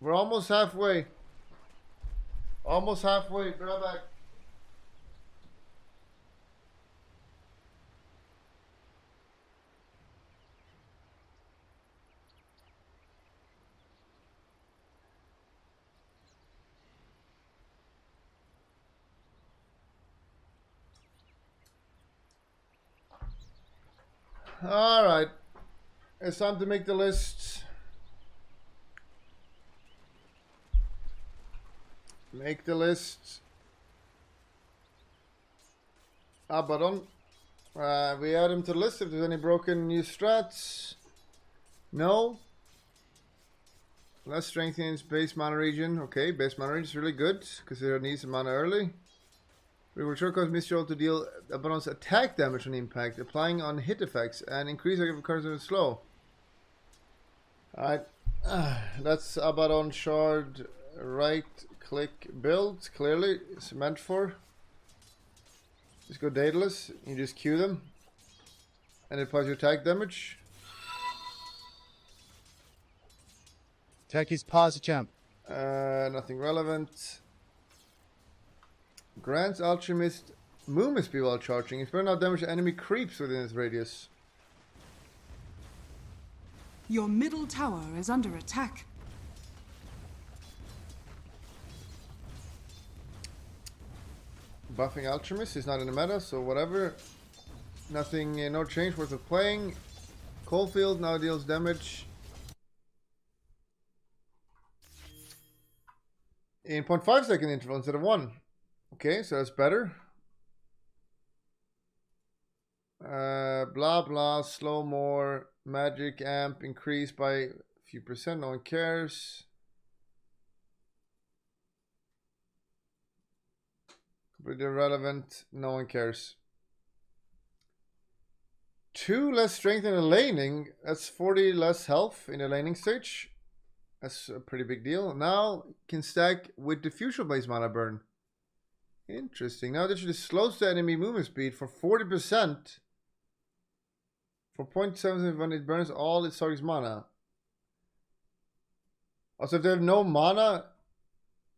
We're almost halfway. Almost halfway. Grab back. All right. It's time to make the list. Make the list. Abaddon. We add him to the list if there's any broken new strats. No. Less strength in his base mana region. Okay, base mana region is really good because it needs some mana early. We will sure cause Mistral to deal Abaddon's attack damage on impact, applying on hit effects, and increase the recursion slow. Alright, that's Abaddon Shard right click build. Clearly, it's meant for. Just go Daedalus, you just Q them, and it applies your attack damage. Techie's pause champ. Nothing relevant. Grants Alchemist movement speed while charging. If burnout damage enemy creeps within its radius. Your middle tower is under attack. Buffing Alchemist is not in the meta, so whatever. Nothing, no change worth of playing. Coalfield now deals damage in 0.5 second interval instead of 1. Okay, so that's better. Blah blah, slow more, magic amp increased by a few percent, no one cares. Completely irrelevant, no one cares. 2 less strength in the laning, that's 40 less health in the laning stage. That's a pretty big deal. Now can stack with diffusion base mana burn. Interesting. Now this just slows the enemy movement speed for 40%. For 0.7 when it burns all its target's mana. Also, if they have no mana,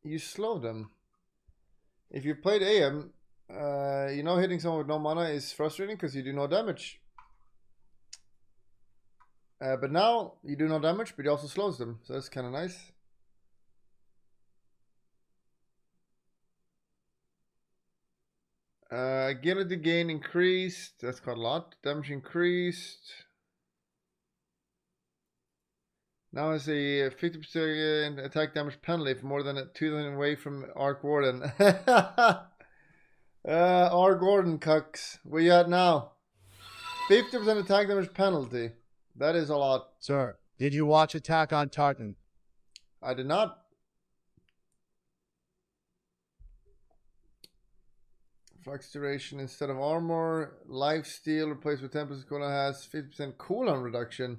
you slow them. If you played AM, you know hitting someone with no mana is frustrating because you do no damage. But now you do no damage, but it also slows them. So that's kind of nice. Agility gain increased. That's quite a lot. Damage increased. Now it's a 50% attack damage penalty for more than 2,000 away from Arc Warden. Arc Warden cucks. Where you at now? 50% attack damage penalty. That is a lot. Sir, did you watch Attack on Titan? I did not. Flux duration instead of armor. Lifesteal replaced with 10% cooldown has 50% cooldown reduction.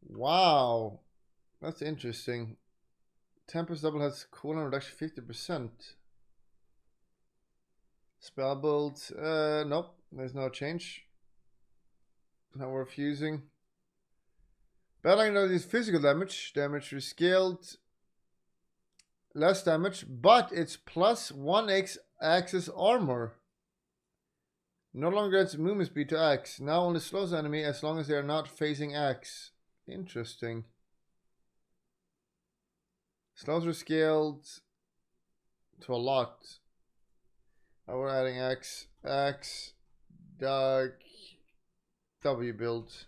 Wow. That's interesting. Tempest double has cooldown reduction 50%. Spell build. Nope. There's no change. Not worth using. Battling is physical damage. Damage rescaled. Less damage, but it's plus 1x axis armor. No longer adds movement speed to axe. Now only slows the enemy as long as they are not facing axe. Interesting. Slows are scaled to a lot. Now we're adding axe, W build.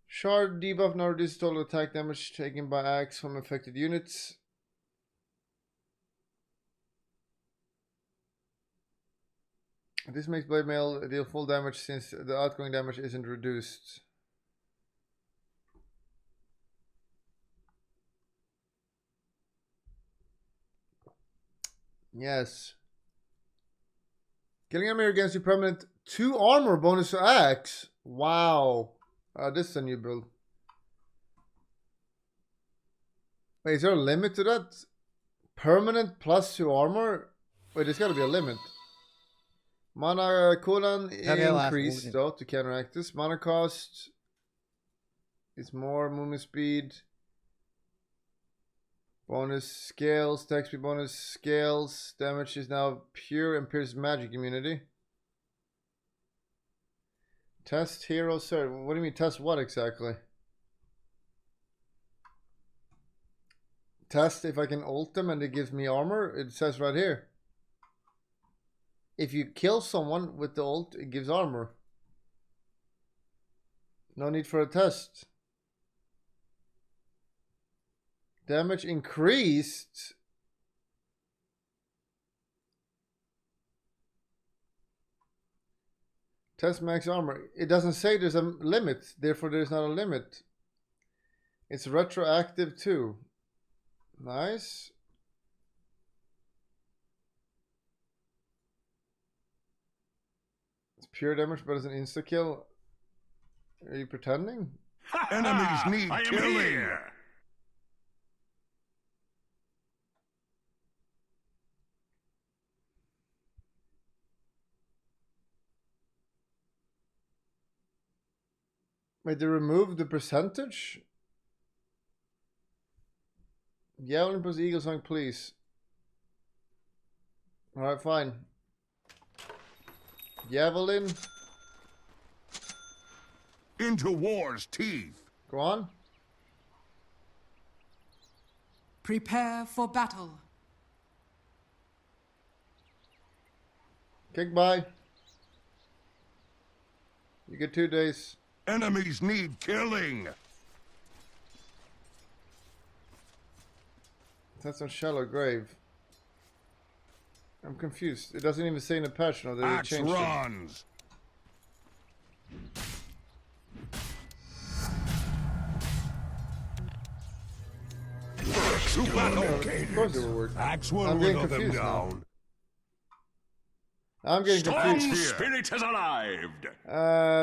Shard debuff now reduces total attack damage taken by axe from affected units. This makes Blade Mail deal full damage since the outgoing damage isn't reduced. Yes. Killing enemy against you permanent 2 armor bonus to axe. Wow. This is a new build. Wait, is there a limit to that? Permanent plus 2 armor? Wait, there's gotta be a limit. Mana cooldown last increase movement. though to counteract this. Mana cost is more movement speed. Bonus scales, attack speed bonus scales. Damage is now pure and pierce magic immunity. Test hero, sir. What do you mean test what exactly? Test if I can ult them and it gives me armor. It says right here. If you kill someone with the ult, it gives armor. No need for a test. Damage increased. Test max armor. It doesn't say there's a limit, therefore there's not a limit. It's retroactive too. Nice. It's pure damage, but it's an insta kill. Are you pretending? Enemies need killing. Here. Wait, they removed the percentage? Javelin plus Eagle Song, please. Alright, fine. Javelin. Into war's teeth. Go on. Prepare for battle. Kick by. You get 2 days. Enemies need killing. That's on Shallow Grave. I'm confused. It doesn't even say in the patch now that they Axe changed it. runs. Of course it will work. Axe will I'm getting whittle them confused now. down. I'm getting Strong confused. spirit has arrived.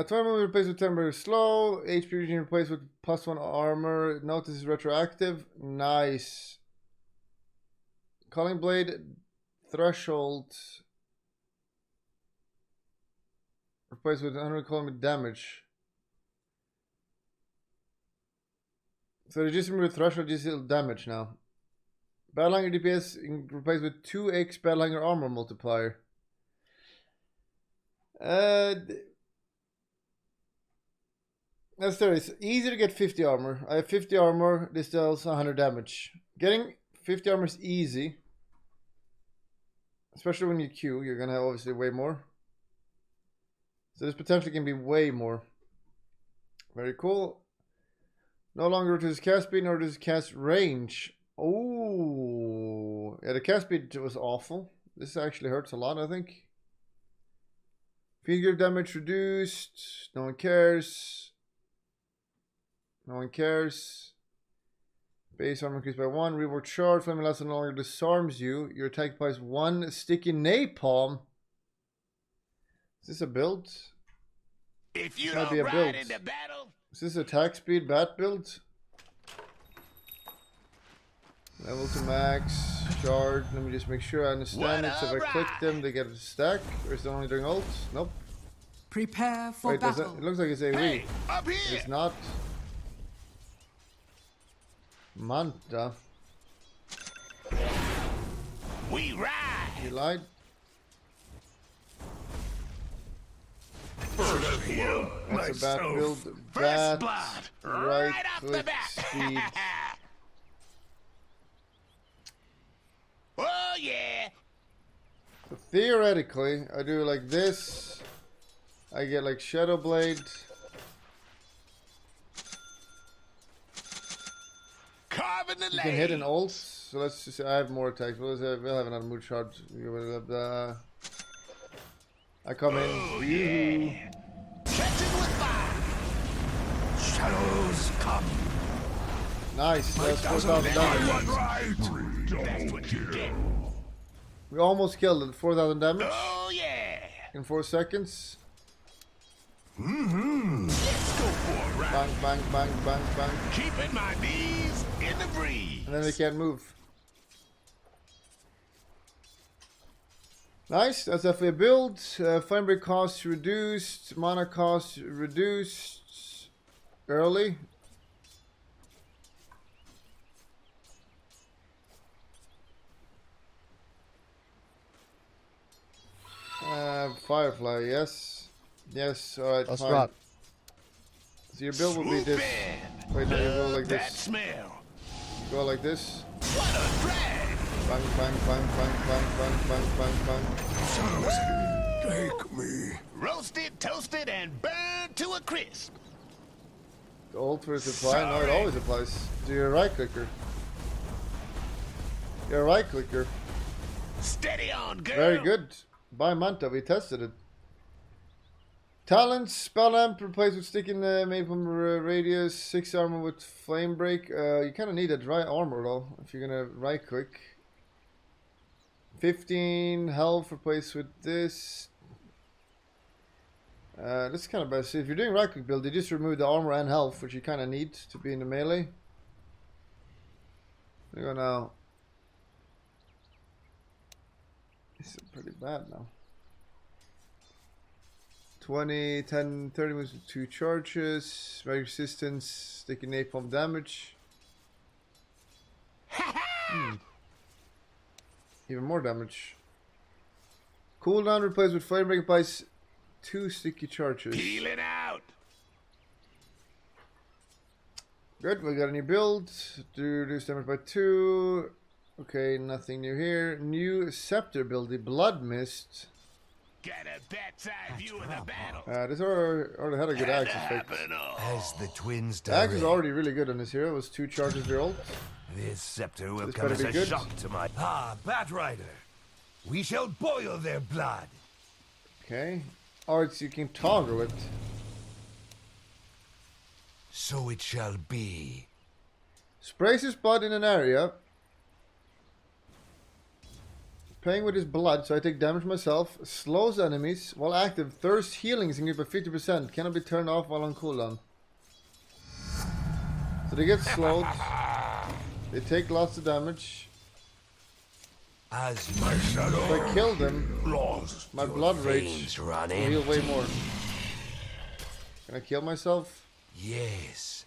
20 movement replaced with temporary slow. HP regen replaced with +1 armor. Notice is retroactive. Nice. Calling Blade threshold. Replaced with 100 calling damage. So they just removed threshold, just deal damage now. Battlehanger DPS replaced with 2x Battlehanger armor multiplier. That's there. It's easy to get 50 armor. I have 50 armor. This deals 100 damage. Getting 50 armor is easy. Especially when you queue. You're going to have obviously way more. So this potentially can be way more. Very cool. No longer reduces cast speed nor reduces cast range. Oh, yeah, the cast speed was awful. This actually hurts a lot, I think. Field damage reduced. No one cares. No one cares. Base armor increased by 1. Rework charge. Flaming Lance no longer disarms you. Your attack applies 1 sticky napalm. Is this a build? If you Might don't be a ride build. into battle, Is this attack speed bat build? Level to max. Shard. Let me just make sure I understand it. So if I click them, they get a stack. Or is it only during ults? Nope. Prepare for Wait, does it? battle. It looks like it's AoE. hey, up here. It's not. Manta. We ride. You lied. That's a bat build. First Bat. blood. Right Right off the click bat. speed. Oh yeah. So theoretically, I do like this. I get like Shadow Blade. Carving the You can hit an lane. ult. So let's just say I have more attacks. We'll have another mood shard. I come in. Yeah. Catching with fire. Shadows come. Nice. That's 4,000 damage. That's what you get. We almost killed it. 4,000 damage Oh yeah. in 4 seconds. Let's go for a ride. Bang, bang, bang, bang, bang. Keeping my knees in the breeze. And then they can't move. Nice, that's definitely a build. Flame break cost reduced, mana cost reduced early. Firefly, yes. Yes, alright, Let's fine. rock. So your build will be this. Wait, no, you go like That this. smell. Go like this. What a drag. Bang, bang, bang, bang, bang, bang, bang, bang, bang. Take me. Roasted, toasted, and burned to a crisp. The ult for its apply? No, it always applies. Do your right clicker. Your right clicker. Steady on, girl. Very good. By Manta, we tested it. Talents, spell amp replaced with sticking Meepo radius, 6 armor with flame break. You kind of need a dry armor though, if you're gonna right click. 15 health replaced with this. This is kind of bad. So if you're doing right click build, you just remove the armor and health, which you kind of need to be in the melee. There you go now. This is pretty bad now. 20, 10, 30 moves with 2 charges, magic resistance, sticking napalm damage. Even more damage. Cooldown replaced with flame break applies 2 sticky charges. Peel it out. Good, we got a new build. Reduce damage by 2. Okay, nothing new here. New scepter build, the Blood Mist. Got a bat's eye view of the battle. This already had a good axe effect. As the twins The axe is direct, already really good on this hero. It was 2 charges per ult. this scepter will This come better as be a good. shock to my... Ah, Batrider! We shall boil their blood! Okay. Alright, so you can toggle it. So it shall be. Sprays his blood in an area. Playing with his blood, so I take damage myself. Slows enemies. While active, thirst healing is increased by 50%. Cannot be turned off while on cooldown. So they get slowed. They take lots of damage. As My shadow If I kill them, lost. my blood rage veins run will heal way empty. more. Can I kill myself? Yes.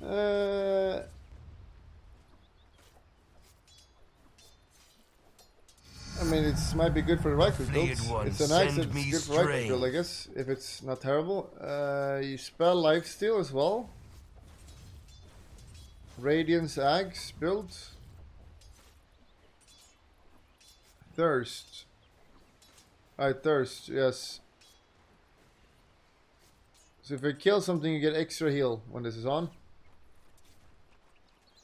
I mean, it might be good for the right click Fleet builds. one, It's a nice send it's me good for right click strength. build, I guess, if it's not terrible. You spell lifesteal as well. Radiance Axe build. Thirst. Alright, thirst, yes. So if you kill something, you get extra heal when this is on.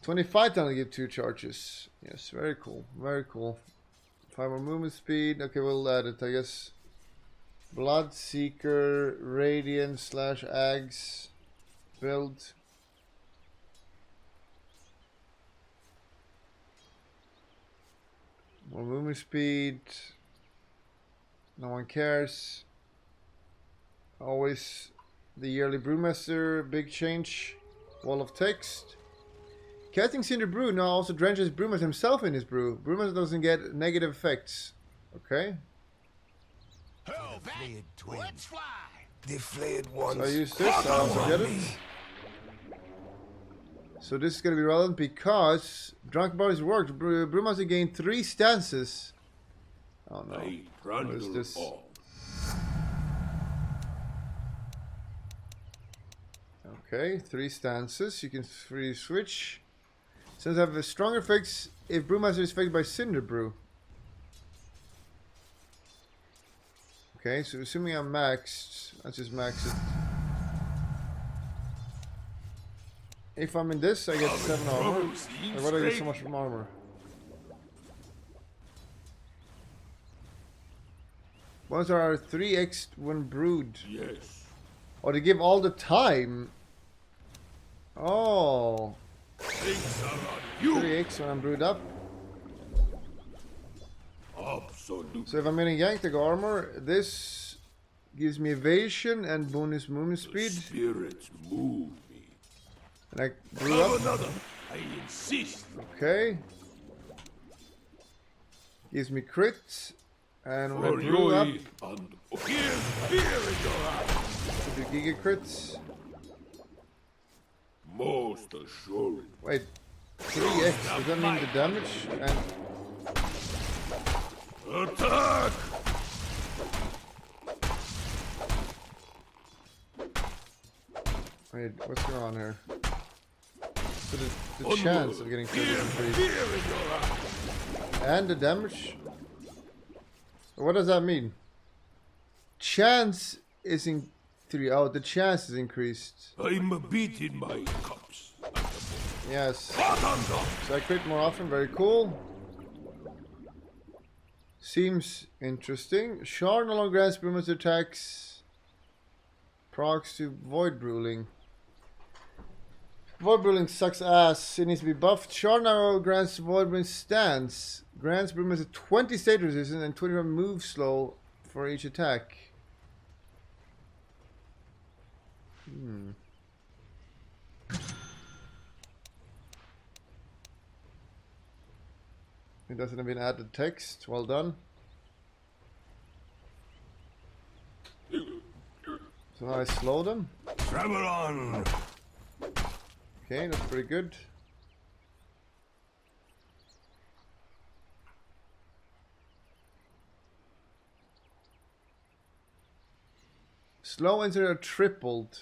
25 times give 2 charges. Yes, very cool, very cool. 5 more movement speed. Okay, we'll add it, I guess. Bloodseeker, Radiant / Ags build. More movement speed. No one cares. Always the yearly Brewmaster, big change. Wall of text. Casting Cinder Brew now also drenches Brewmaster himself in his brew. Brewmaster doesn't get negative effects. Okay. Hurl back. Fleet twins. Let's fly. The flayed ones. So I use this, I also get it. So this is going to be relevant because Drunken Body's worked. Brewmaster gained 3 stances. Oh no. What is this? Okay, 3 stances. You can free switch. Since I have a stronger effects if Brewmaster is affected by Cinder Brew. Okay, so assuming I'm maxed, let's just max it. If I'm in this, I get 7 armor. Or why do I get so much from armor? Ones are 3x when brewed. Yes. Or they give all the time. Oh. 3x when I'm brewed up. Absolute. So if I'm getting yanked, I go armor. This gives me evasion and bonus movement speed. Spirits move me. And I brew up. Another. I insist. Okay. Gives me crit. And when I For brew up, you and here's beer in your hand. do giga crits. Most assured. Wait, 3x, does that mean the damage? And Attack! wait, what's going on here? So the chance of getting crit is increased. And the damage? What does that mean? Chance is in 3. Oh, the chance is increased. I'm beating my cups. Yes. So So I crit more often, very cool. Seems interesting. Shard no longer grants Brewmaster attacks. Procs to Void Ruling. Void Ruling sucks ass. It needs to be buffed. Shard now grants Void Ruling stance. Grants Brewmaster 20 state resistance and 21 move slow for each attack. It doesn't have been added text. Well done. So now I slow them. Travel on. Okay, that's pretty good. Slow instead of tripled.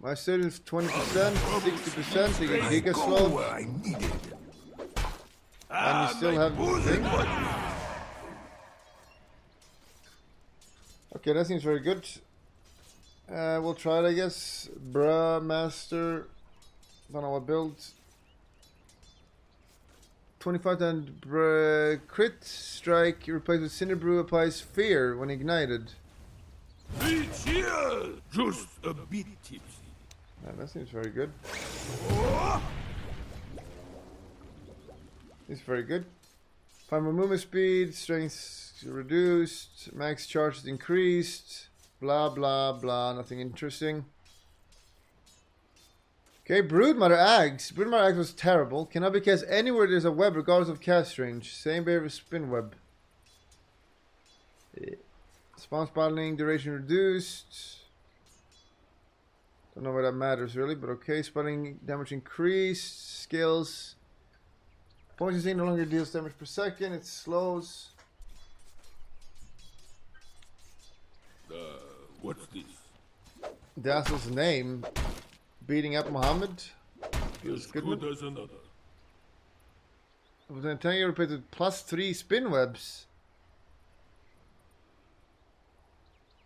My state is 20%, 60%, they get giga Go slow. where I needed. And you still have the thing. Okay, that seems very good. We'll try it, I guess. Brewmaster. Don't know what build. 25 and crit strike replaced with Cinder Brew applies fear when ignited. It's here! Just a bit tipsy. Yeah, that seems very good. It's very good. 5 more movement speed, strength reduced, max charge is increased, blah blah blah, nothing interesting. Okay, Broodmother Axe. Broodmother Axe was terrible. Cannot be cast anywhere there's a web regardless of cast range. Same behavior as Spin Web. Spawn spawning duration reduced. Don't know why that matters really, but okay. Spawning damage increased. Skills. Poison Sting no longer deals damage per second. It slows. What's this? Dazzle's name. Beating up Muhammad. Feels As good. good as another. Within 10 years, replaced with +3 spin webs.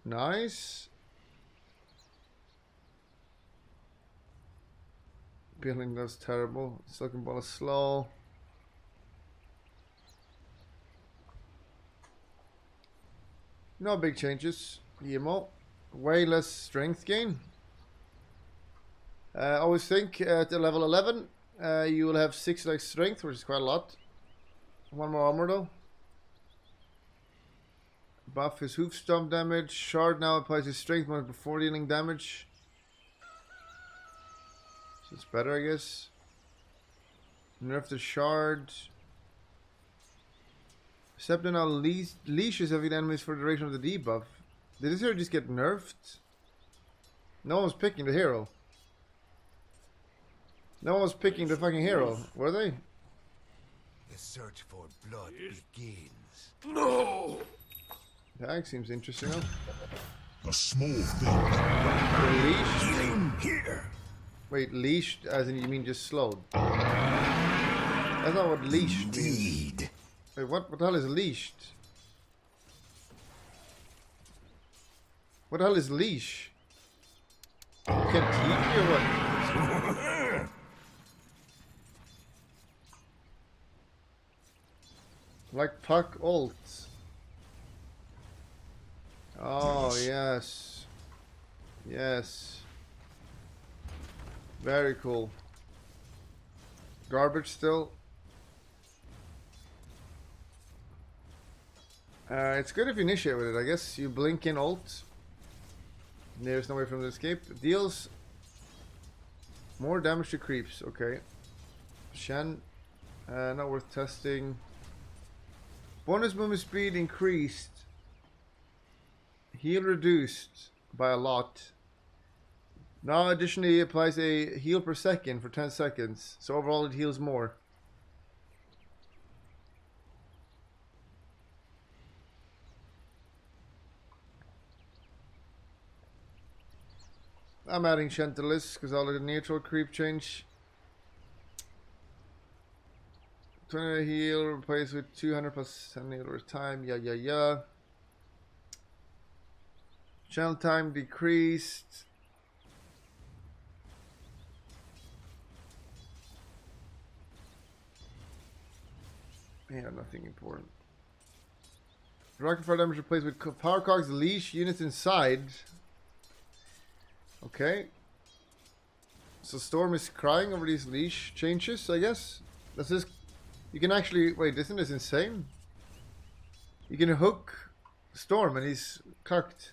Nice. Peeling that's terrible. Sucking ball is slow. No big changes. EMO. Way less strength gain. I always think at the level 11 you will have 6 like strength, which is quite a lot. 1 more armor though. Buff his hoof stomp damage. Shard now applies his strength bonus before dealing damage. So it's better, I guess. Nerf the shard. Scepter now leashes heavy enemies for the duration of the debuff. Did this hero just get nerfed? No one was picking the hero. No one was picking the fucking hero, were they? The search for blood begins. No! That seems interesting though. A small thing. Leash? Here. Wait, leashed as in you mean just slowed? That's not what leashed means. Indeed. Wait, what the hell is leashed? What the hell is leash? You can't teach me or what? Like puck ult. Oh, yes. Yes. Very cool. Garbage still. It's good if you initiate with it. I guess you blink in ult. There's no way from the escape. Deals more damage to creeps. Okay. Shen. Not worth testing. Bonus movement speed increased. Heal reduced by a lot. Now additionally applies a heal per second for 10 seconds. So overall it heals more. I'm adding Chantelis because all of the neutral creep change. 20 heal replaced with 200 plus 10 heal over time. Yeah. Channel time decreased. Yeah, nothing important. Rocket fire damage replaced with power cogs leash units inside. Okay. So Storm is crying over these leash changes, I guess. Does this... You can actually... Wait, isn't this insane? You can hook Storm and he's cucked.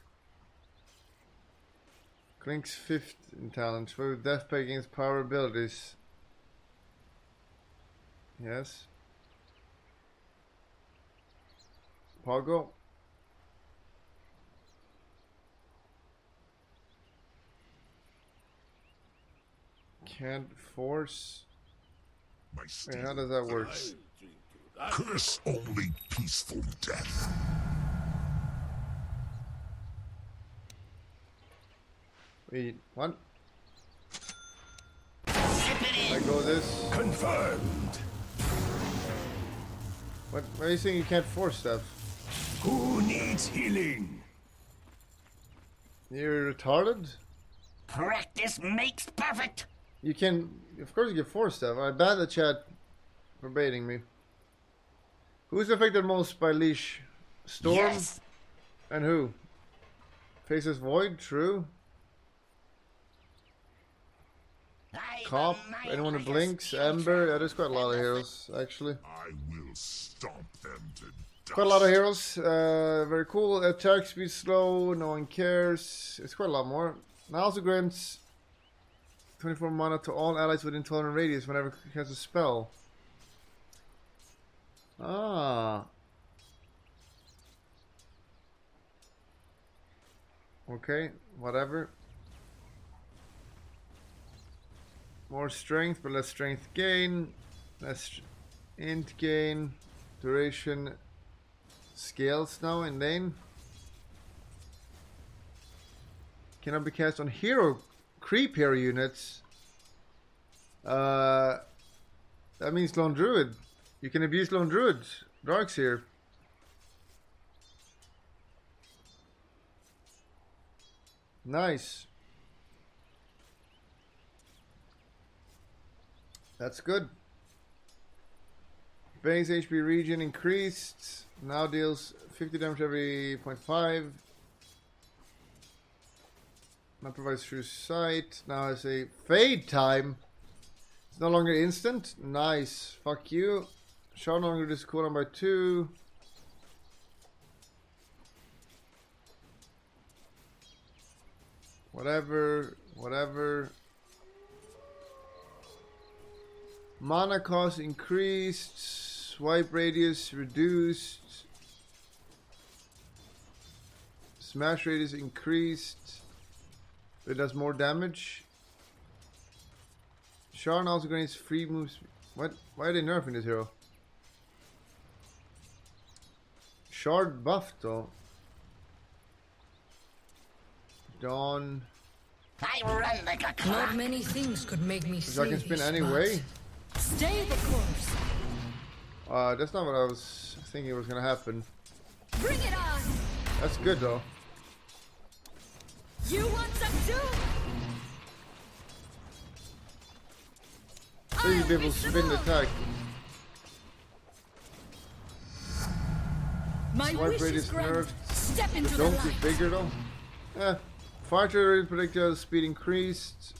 Clink's 5th in talent. With death pay against power abilities. Yes. Pogo. Can't force. Wait, how does that work? Curse only peaceful death. Wait, what? I go this. Confirmed. What? Why are you saying you can't force stuff? Who needs healing? You're retarded? Practice makes perfect. You can, of course you can force stuff. I ban the chat for baiting me. Who's affected most by leash? Storm? Yes. And who? Faces Void, true. Cop, anyone who blinks, Ember, yeah, there's quite a lot of heroes, actually. I will stomp them to dust. Quite a lot of heroes, very cool. Attack speed slow, no one cares. It's quite a lot more. Now also grants 24 mana to all allies within 12 radius whenever he has a spell. Ah. Okay, whatever. More strength, but less strength gain. Less int gain. Duration scales now in lane. Cannot be cast on hero creep hero units. That means lone druid. You can abuse lone druid. Dark's here. Nice. That's good. Base HP regen increased. Now deals 50 damage every 0.5. Now provides true sight. Now has a fade time. It's no longer instant. Nice. Fuck you. Shall no longer reduce cooldown by 2. Whatever. Mana cost increased. Swipe radius reduced. Smash radius increased. It does more damage. Sharn also grants free moves. What? Why are they nerfing this hero? Shard buff though. Dawn. I run like a clock. Not many things could make me I can spin slavish, anyway. but stay the course. That's not what I was thinking was gonna happen. Bring it on. That's good though. You want some too? So you'll be able to spin the attack. My Swipe wish radius is granted. nerfed. Step into The the dome light. is bigger though. Fire trade projectile speed increased.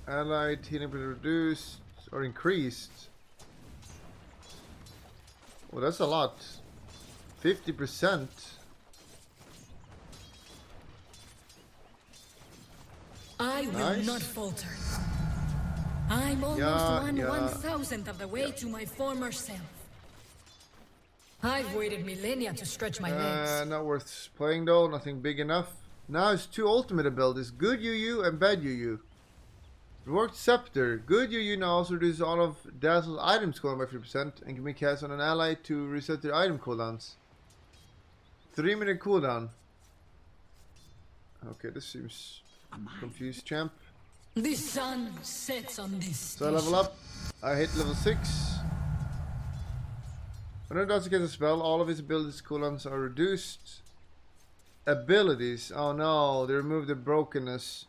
Allied healing reduced or increased. Well, that's a lot. 50%. I will Nice. not falter. I'm almost Yeah. 1/1000th of the way to my former self. I've waited millennia to stretch my legs. Not worth playing though, nothing big enough. Now it's 2 ultimate abilities, good UU and bad UU. Reworked Scepter, good UU now also reduces all of Dazzle's items cooldown by 3% and can be cast on an ally to reset their item cooldowns. 3-minute cooldown. Okay, this seems confused, champ. The sun sets on this. So I level up, I hit level 6. Whenever Dazzle gets a spell, all of his abilities cooldowns are reduced. Abilities, oh no, they removed the brokenness.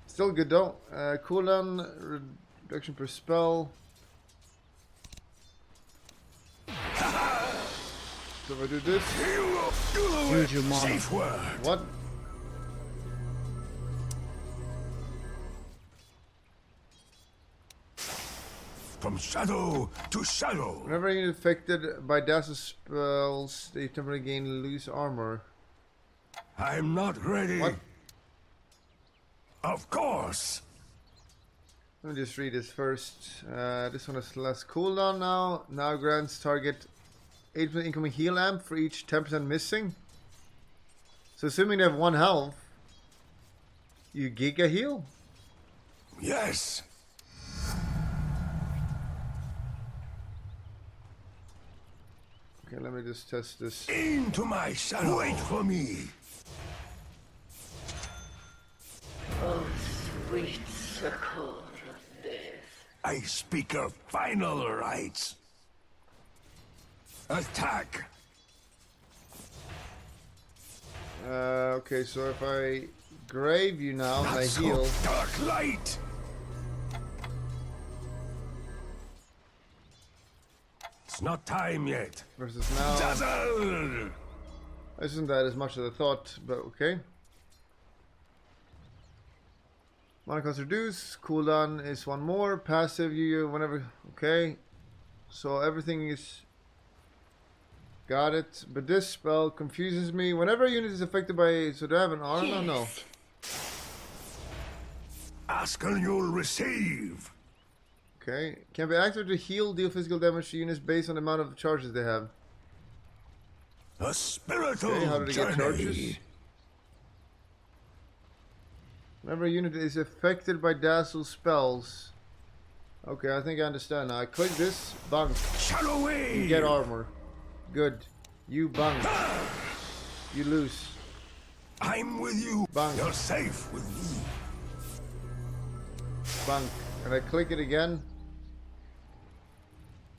Still good though. Cooldown reduction per spell. So if I do this, Use your mana. Safe word. what? From shadow to shadow. Whenever you're affected by Dazzle spells, they temporarily gain loose armor. I'm not ready. What? Of course. Let me just read this first. This one has less cooldown now. Now grants target 8% incoming heal amp for each 10% missing. So assuming they have 1 health, you giga heal? Yes. Okay, let me just test this. Into my shadow. Wait for me. Oh, sweet succor of death. I speak of final rights. Attack. Okay, so if I grave you now and I Not so heal, dark light. It's not time yet. versus now, Dazzle. isn't that as much as I thought, but okay. Mana cost reduce, cooldown is 1 more, passive you whenever, okay. So everything is, got it, but this spell confuses me. Whenever a unit is affected by, so do I have an armor? Yes. No. Ask and you'll receive. Okay, can be activated to heal, deal physical damage to units based on the amount of charges they have. A spiritual Okay, how did it get journey. charges? Whenever a unit is affected by Dazzle spells. Okay, I think I understand now. I click this, bunk. Shadow You wave. get armor. Good. You bunk. You lose. I'm with you. Bang. You're safe with me. Bunk. And I click it again.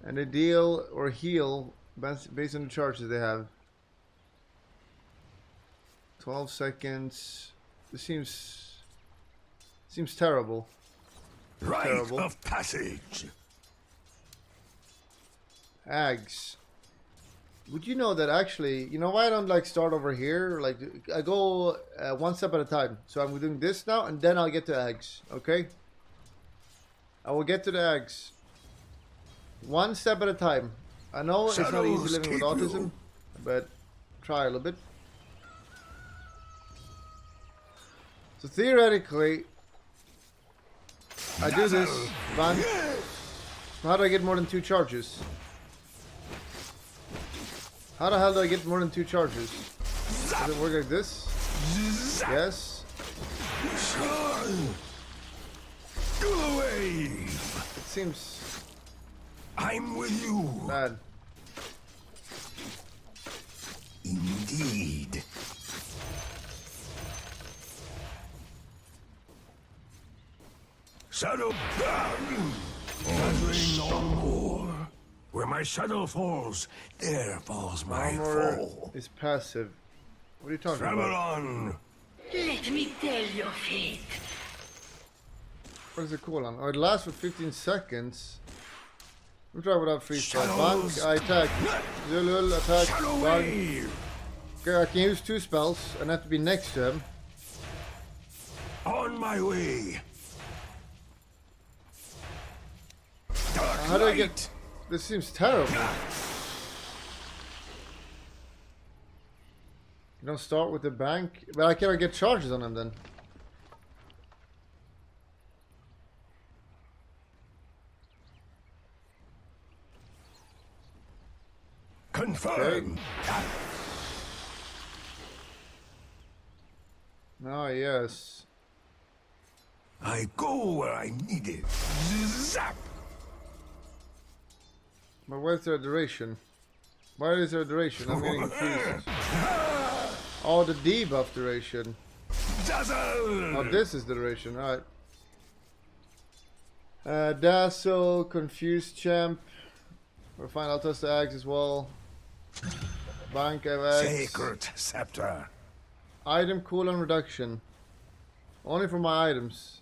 And they deal or heal based on the charges they have. 12 seconds. This seems terrible. Rite Terrible. of passage. Ags. Would you know that actually, you know why I don't like start over here? Like I go 1 step at a time. So I'm doing this now and then I'll get to Ags. Okay? I will get to the Ags. 1 step at a time. I know it's not easy Shadows living with keep autism, you. but try a little bit. So theoretically, I do this, bang. How do I get more than 2 charges? How the hell do I get more than 2 charges? Does it work like this? Yes. Go away. It seems I'm with you. bad. Indeed. Shadow. Gathering no more. Where my shadow falls, there falls my Armor fall. is passive. What are you talking Travel about? on. Let me tell your fate. What is it called on? Oh, it lasts for 15 seconds. Let me try without freeze spell. Shadows. Bank, I attack. Zulul, attack. Shadow Bank. wave. Okay, I can use 2 spells and I have to be next to him. On my way. Dark How do I light. get... This seems terrible. You don't start with the bank, but I cannot get charges on him then. Confirm. Oh, yes. I go where I need it. Zap. But where's their duration? Where is their duration? I'm getting confused. Oh, the debuff duration. Dazzle. Oh, this is the duration. Alright. Dazzle, Confused Champ. We'll find Altos Eggs as well. Bank of Eggs. Sacred Scepter. Item cooldown reduction. Only for my items.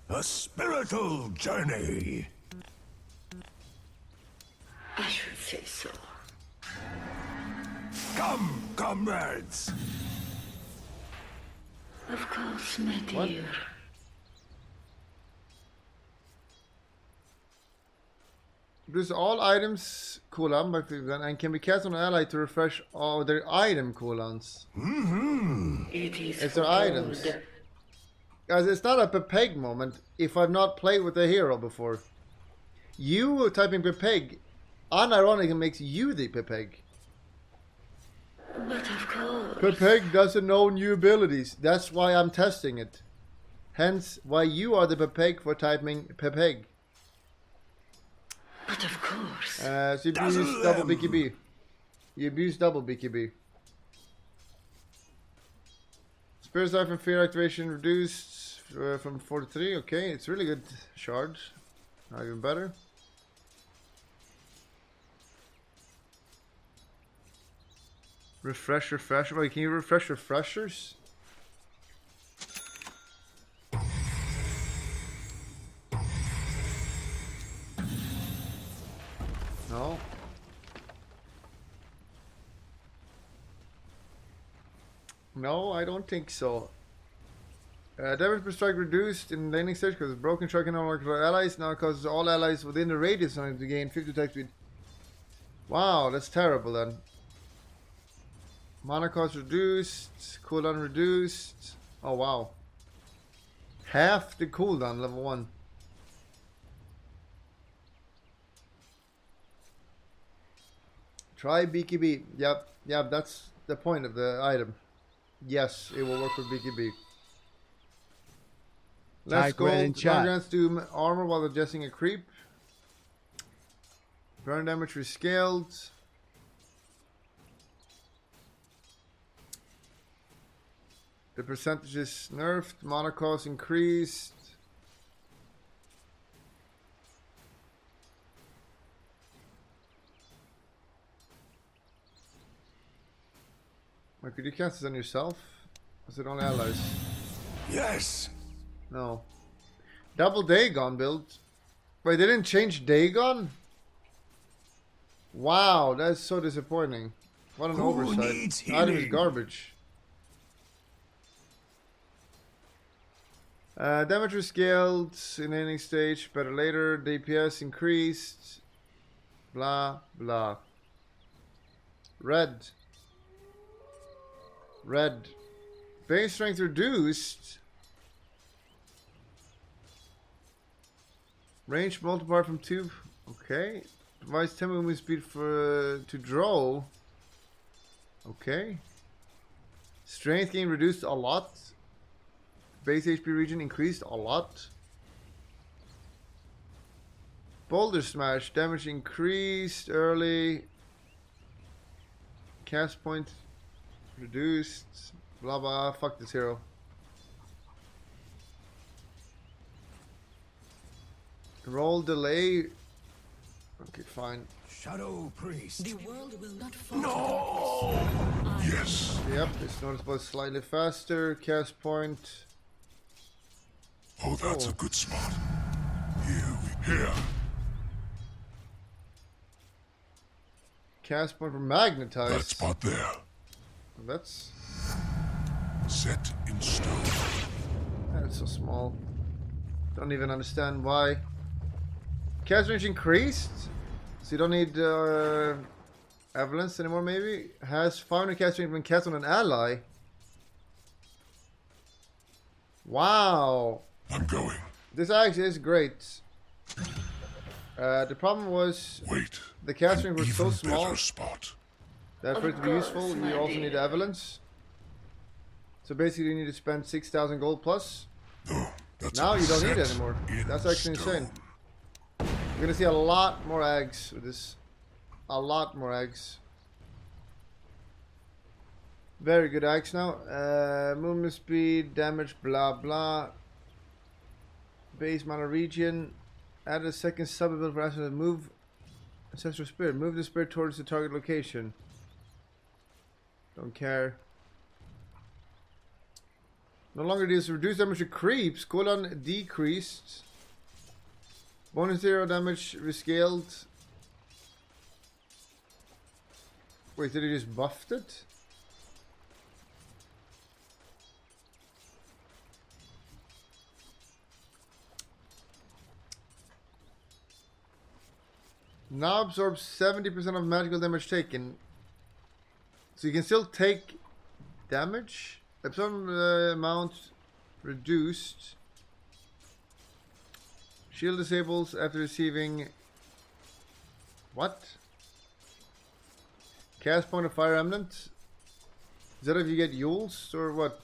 A spiritual journey. I should say so. Come, comrades. Of course, my What? dear. Reduce all items cooldown by 50% and can be cast on an ally to refresh all their item cooldowns. It is It's their foretold. items. Guys, it's not a Pepeg moment if I've not played with a hero before. You typing Pepeg unironically makes you the Pepeg. But of course. Pepeg doesn't know new abilities. That's why I'm testing it. Hence, why you are the Pepeg for typing Pepeg. But of course. So you Dazzle abuse double them. BKB. You abuse double BKB. Spirit Siphon Fear activation reduced from 4 to 3. Okay, it's really good shard. Not even better. Refresh. Wait, can you refresh refreshers? No. No, I don't think so. Damage per strike reduced in laning stage because broken strike can no longer control allies. Now causes all allies within the radius on it to gain 50 attack speed. Wow, that's terrible then. Mana cost reduced, cooldown reduced. Oh wow. Half the cooldown level 1. Try BKB. Yep, that's the point of the item. Yes, it will work with BKB. Let's go. Grants do armor while adjusting a creep. Burn damage rescaled. The percentage is nerfed. Mana cost increased. Wait, could you cast this on yourself? Or is it only allies? Yes. No. Double Dagon build. Wait, they didn't change Dagon? Wow, that's so disappointing. What an Who oversight. needs Item is healing? garbage. Damage rescaled in any stage, better later. DPS increased. Blah, blah. Red. Base strength reduced. Range multiplier from 2. Okay. Device 10 movement speed for to draw. Okay. Strength gain reduced a lot. Base HP region increased a lot. Boulder Smash. Damage increased early. Cast point reduced. Blah blah. Fuck this hero. Roll delay. Okay, fine. Shadow Priest. The world will not fall. No. Yes. Yep, it's noticeable slightly faster. Cast point. Oh, that's a good spot. Here. Cast point for magnetize. That spot there. That's Set in stone. so small. Don't even understand why. Cast range increased, so you don't need Avalanche anymore. Maybe has 500 cast range when cast on an ally. Wow, I'm going. this actually is great. The problem was Wait. the cast an range was so even small better spot. that for it to be useful, you also need evidence. So basically, you need to spend 6,000 gold plus. No, that's Now you don't need it set anymore. in That's actually stone. insane. We're gonna see a lot more eggs with this. A lot more eggs. Very good eggs now. Movement speed, damage, blah blah. Base mana region. Add a second sub ability for Ancestral. Move Ancestral Spirit. Move the spirit towards the target location. Don't care. No longer deals reduced damage to creeps. Cooldown decreased. Bonus 0 damage rescaled. Wait, did he just buffed it? Now absorbs 70% of magical damage taken. So you can still take damage. Absorb amount reduced. Shield disables after receiving. What? Cast point of Fire Remnant. Is that if you get Yules or what?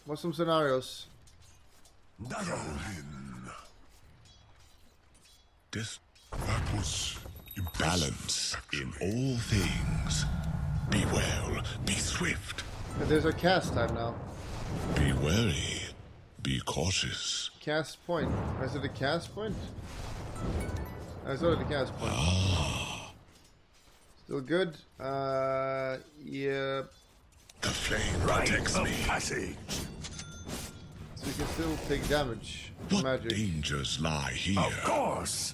What's some scenarios? Dazzle. That was Balance impressive, in all things. Be well, be swift, And there's a cast time now. be wary, be cautious. Cast point. Is it a cast point? I saw the cast point. Still good. Yeah. The flame Rite protects of me. passage. So you can still take damage from What magic. dangers lie here? Of course.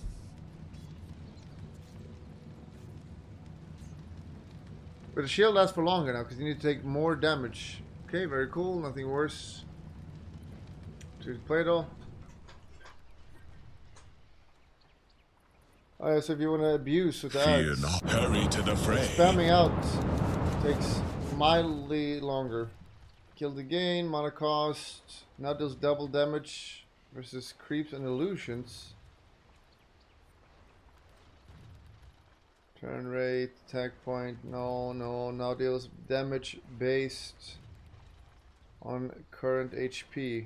But the shield lasts for longer now because you need to take more damage. Okay, very cool. Nothing worse. Choose Play-Doh. Oh yeah, so if you want to abuse with the Fear ads, not. Hurry to the fray. spamming out takes mildly longer. Kill the gain, mana cost. Now deals double damage versus creeps and illusions. Turn rate, attack point, no, now deals damage based on current HP.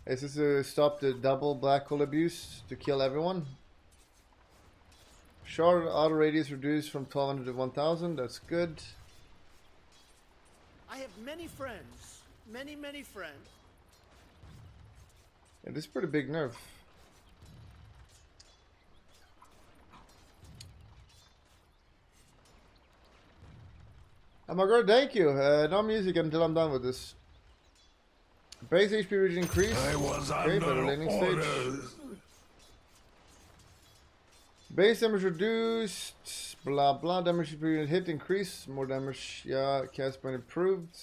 Is this to stop the double black hole abuse to kill everyone? Short auto radius reduced from 1200 to 1000, that's good. I have many friends. Many friends. Yeah, this is pretty big nerf. Oh my god, thank you. No music until I'm done with this. Base HP region increased. I was Okay, better under laning stage. orders. Base damage reduced. Blah blah. Damage per unit hit increased. More damage. Yeah, cast point improved.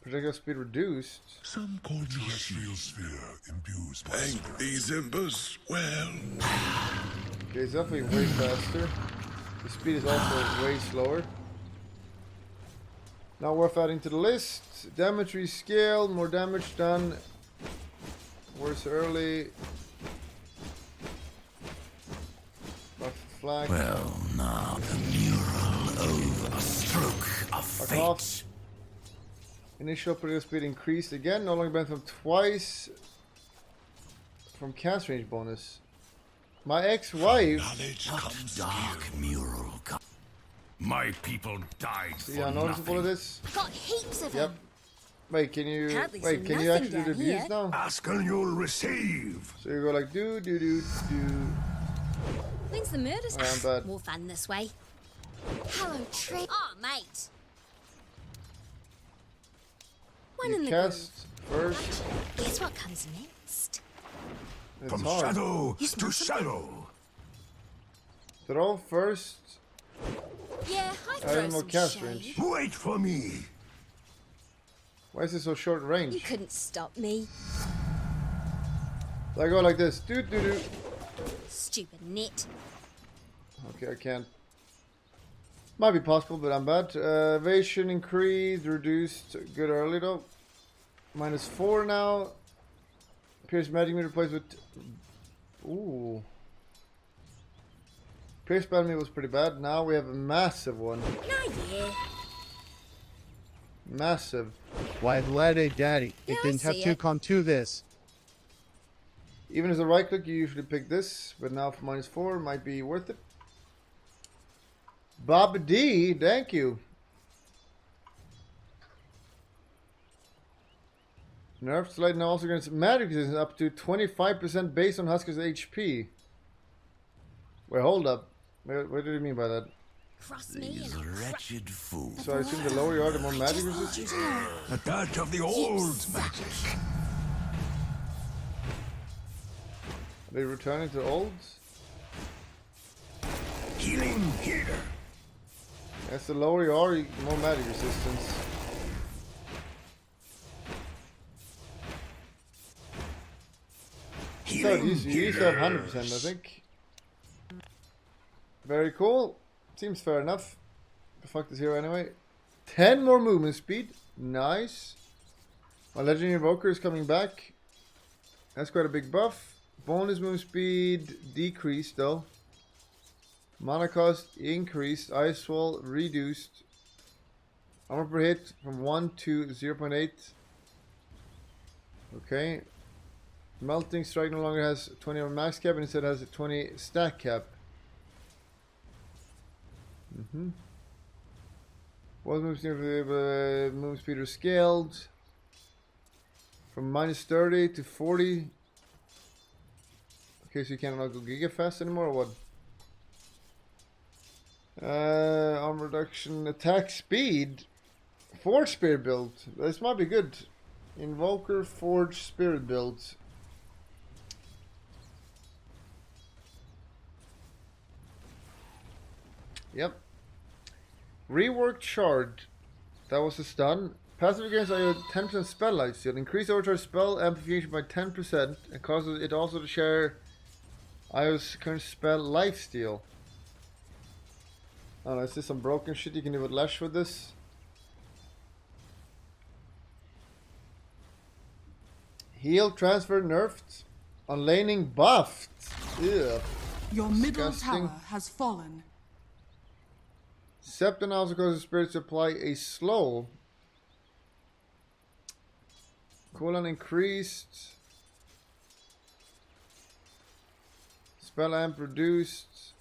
Projectile speed reduced. Some call me Terrestrial sphere imbues my Thank spirit. these embers well. Okay, it's definitely way faster. The speed is also way slower. Not worth adding to the list. Damage rescaled, more damage done. Worse early. Buff flag. Well, now the mural over. A stroke of Fuck fate. off. Initial projectile speed increased again. No longer benefit from twice from cast range bonus. My ex-wife. Knowledge What comes dark mural? My people died See for how noticeable nothing. it is? I got heaps of Yep. them. Wait, can you Hardly wait? see Can you nothing actually do the down abuse here. now? Ask and you'll receive. So you go like do. When's the murders? Oh, I'm bad. More fun this way. Hello, tree. Oh, mate. One in You the cast first. groove. Guess what comes next? It's From hard. shadow You smell to something? shadow. Throw first. Yeah, I I throw have more some cast shade. range. Wait for me. Why is it so short You range? couldn't stop me, I go like this. Do. stupid net. Okay, I can't. Might be possible, but I'm bad. Evasion increased, reduced. Good early though. -4 now. Pierce magic me replaced with... Ooh. Pierce spell me was pretty bad. Now we have a massive one. Massive. Why Elaitoh daddy? It didn't have to come to this. Even as a right click, you usually pick this, but now for -4 might be worth it. Bob D, thank you. Nerfs light now also against magic resistance up to 25% based on Huskar's HP. Wait, hold up. What do you mean by that? Cross me These wretched fools. So I assume the lower you are, the more magic resistance? A touch of the old magic. Are they returning to olds? Healing here. As the lower you are, the more magic resistance. So you used to have 100%, I think. Very cool. Seems fair enough. The fuck is here anyway? 10 more movement speed. Nice. My legendary invoker is coming back. That's quite a big buff. Bonus movement speed decreased though. Mana cost increased. Ice wall reduced. Armor per hit from 1 to 0.8. Okay. Melting strike no longer has 20 on max cap and instead has a 20 stack cap. What move speed are scaled from -30 to 40. Okay, so you cannot go giga fast anymore or what? Armor reduction, attack speed, Forge Spirit build. This might be good. Invoker Forge Spirit build. Yep. Rework Shard. That was a stun. Passive against I 10% spell life steal. Increase overcharge spell amplification by 10% and causes it also to share Io's current spell life steal. Oh, is this some broken shit you can do with Lash with this? Heal transfer nerfed. Unlaning buffed. Ugh. Your middle tower has fallen. Septon also causes spirits to apply a slow. Cooldown increased. Spell amp reduced.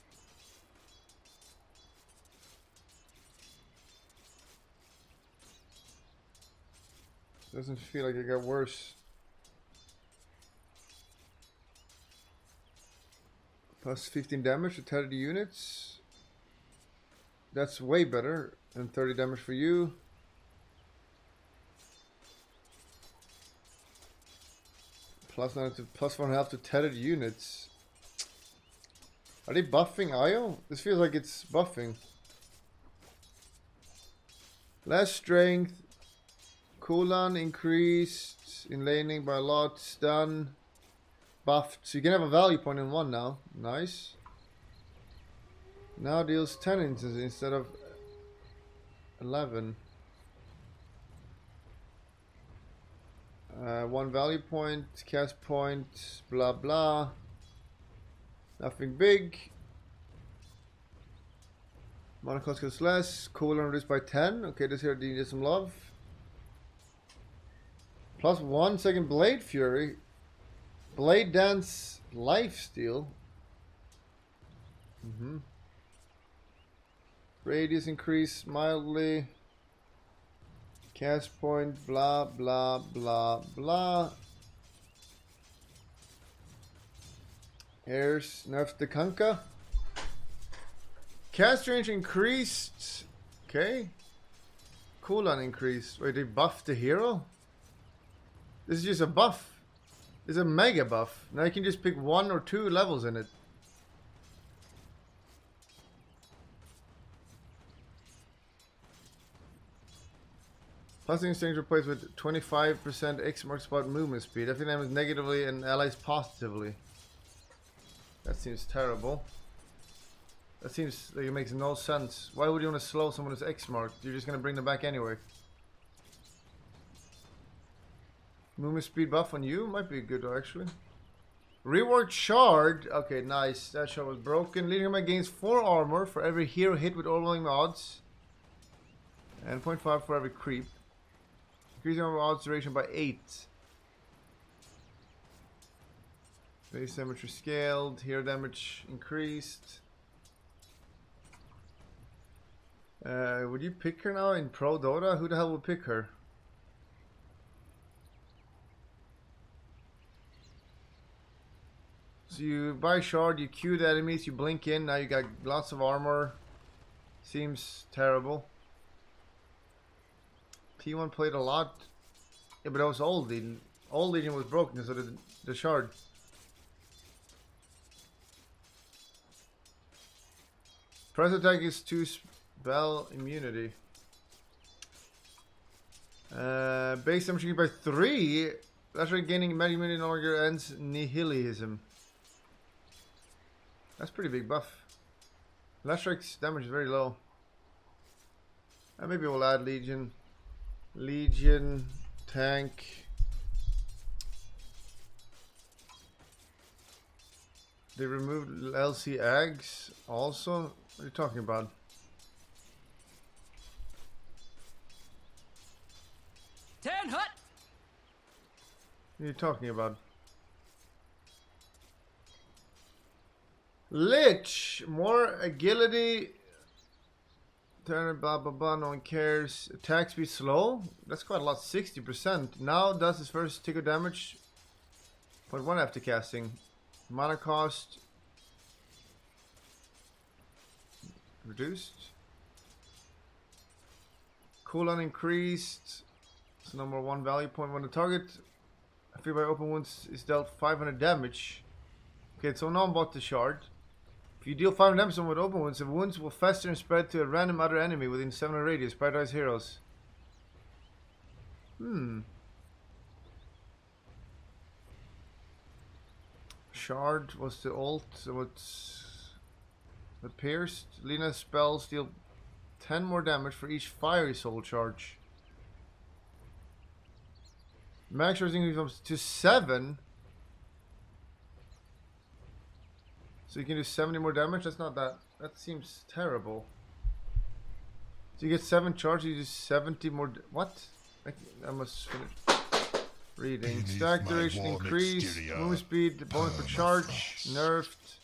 Doesn't feel like it got worse. Plus 15 damage to tether units. That's way better than 30 damage for you. Plus 1.5 to tethered units. Are they buffing Io? This feels like it's buffing. Less strength. Cooldown increased. In laning by a lot. Stun. Buffed. So you can have a value point in one now. Nice. Now deals 10 instances instead of 11. 1 value point, cast point, blah blah. Nothing big. Mana cost goes less. Cooldown reduced by 10. Okay, this here needed some love. Plus 1 second Blade Fury. Blade Dance Lifesteal. Radius increase mildly. Cast point, blah blah blah blah. Airs nerf the Kanka. Cast range increased. Okay. Cooldown increased. Wait, they buffed the hero? This is just a buff. It's a mega buff. Now you can just pick 1 or 2 levels in it. Plus exchange replaced with 25% X mark spot movement speed. Every damage negatively and allies positively. That seems terrible. That seems like it makes no sense. Why would you want to slow someone who's X marked? You're just going to bring them back anyway. Movement speed buff on you might be good actually. Rework shard. Okay, nice. That shard was broken. Leading him gains 4 armor for every hero hit with overwhelming odds. And 0.5 for every creep. Increasing armor odds duration by 8. Base damage rescaled. Hero damage increased. Would you pick her now in Pro Dota? Who the hell would pick her? So you buy shard, you Q the enemies, you blink in, now you got lots of armor. Seems terrible. T1 played a lot. Yeah, but that was old Legion. Old Legion was broken, so the shard. Press attack is 2 spell immunity. Base damage by 3. That's right, gaining magic immunity no longer ends nihilism. That's pretty big buff. Last strike's damage is very low. Maybe we'll add Legion. Legion, tank. They removed LC Ags also? What are you talking about? Turn hut. What are you talking about? Lich, more agility. Turn blah blah blah. No one cares. Attack speed slow. That's quite a lot. 60%. Now does his first tick of damage. 0.1 after casting. Mana cost reduced. Cooldown increased. So no more 1 value. 0.1 the target. Free by open wounds is dealt 500 damage. Okay, so now I'm bought the shard. If you deal 5 damage with open wounds, the wounds will fester and spread to a random other enemy within 700 radius. Prioritize heroes. Shard was the ult. So what's the pierced? Lina's spells deal 10 more damage for each fiery soul charge. Max charging comes to 7. So you can do 70 more damage? That's not that. That seems terrible. So you get 7 charges, you do 70 more. What? I must finish reading. Stack duration increased. Movement speed, bonus per charge, nerfed.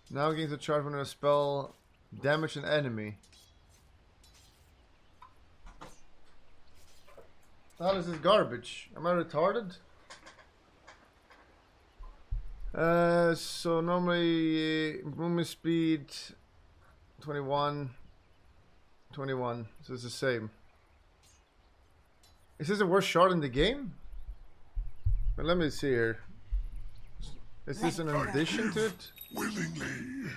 Now gains a charge when a spell damage an enemy. How is this garbage? Am I retarded? So normally movement speed 21. So it's the same. Is this the worst shard in the game? But let me see here. Is this an addition to it? Willingly.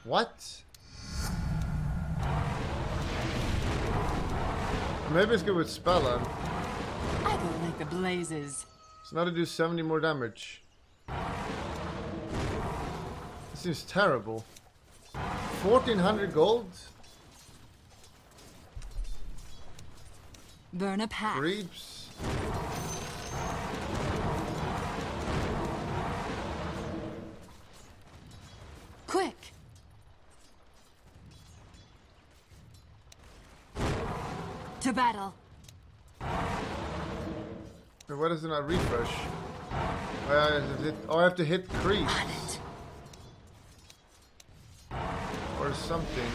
What? Maybe it's good with Spella. I go like the blazes. So now to do 70 more damage. This seems terrible. 1400 gold? Burn a pack. Creeps. Quick. To battle. Wait, why does it not refresh? I have to hit creeps. Or something.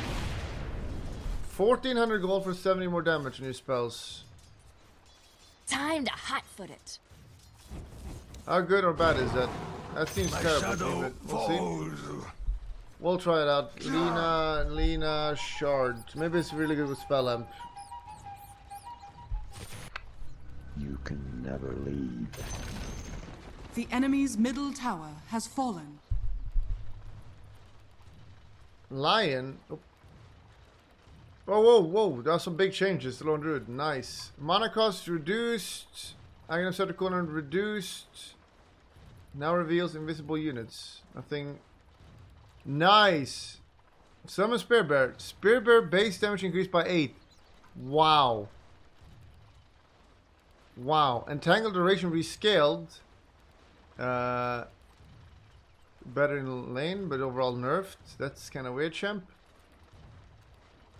1400 gold for 70 more damage on your spells. Time to hotfoot it. How good or bad is that? That seems terrible. We'll see. We'll try it out. Lina shard. Maybe it's really good with spell amp. You can never leave. The enemy's middle tower has fallen. Lion. Oh. Whoa. There are some big changes to Lone Druid. Nice. Mana cost reduced. Item set to cooldown reduced. Now reveals invisible units. Nothing. Nice. Summon Spearbear. Spearbear base damage increased by 8. Wow. Wow. Entangle duration rescaled. Better in lane, but overall nerfed. That's kind of weird, champ.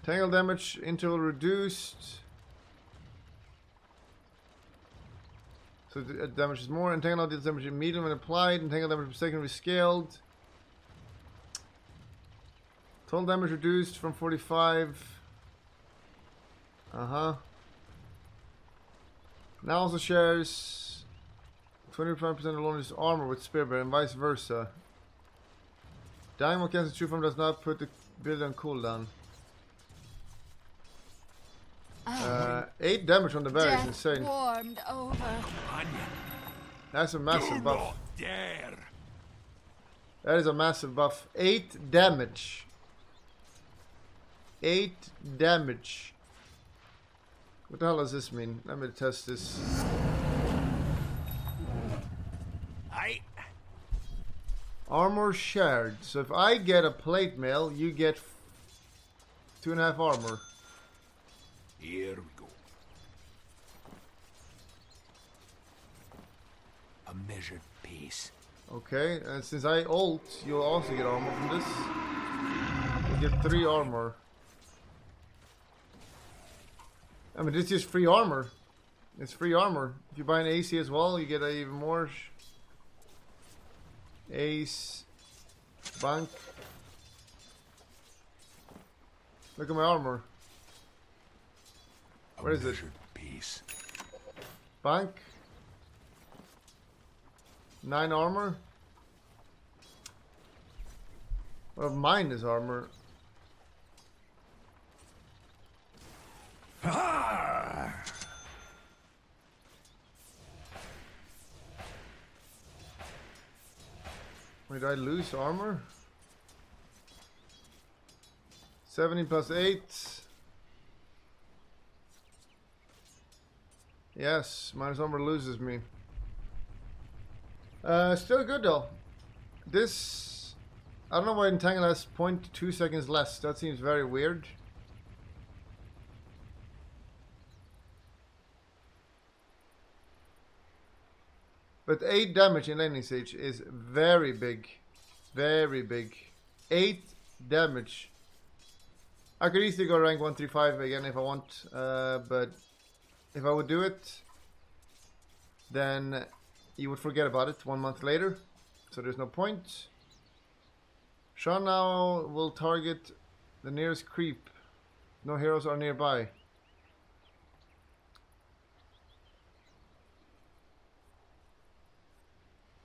Tangle damage interval reduced. So the damage is more. Entangle deals damage immediately when applied. Entangle damage per second rescaled. Total damage reduced from 45. Now also shares 25% of Lorne's armor with Spearbear and vice versa. Dying while casting true form does not put the build on cooldown. 8 damage on the bear is insane. Warmed over. That's a massive buff. That is a massive buff. 8 damage. 8 damage. What the hell does this mean? Let me test this. Armor shared. So if I get a plate mail, you get 2.5 armor. Here we go. A measured pace. Okay, and since I ult, you'll also get armor from this. You get 3 armor. I mean, this is free armor. It's free armor. If you buy an AC as well, you get even more. Ace. Bank. Look at my armor. Where is it? Piece. Bank. 9 armor. What of mine is armor? Wait, did I lose armor? 17 plus 8. Yes, minus armor loses me. Still good though. This, I don't know why Entangle has 0.2 seconds less. That seems very weird. But 8 damage in laning stage is very big. Very big. 8 damage. I could easily go rank 135 again if I want. But if I would do it, then you would forget about it 1 month later. So there's no point. Sean now will target the nearest creep. No heroes are nearby.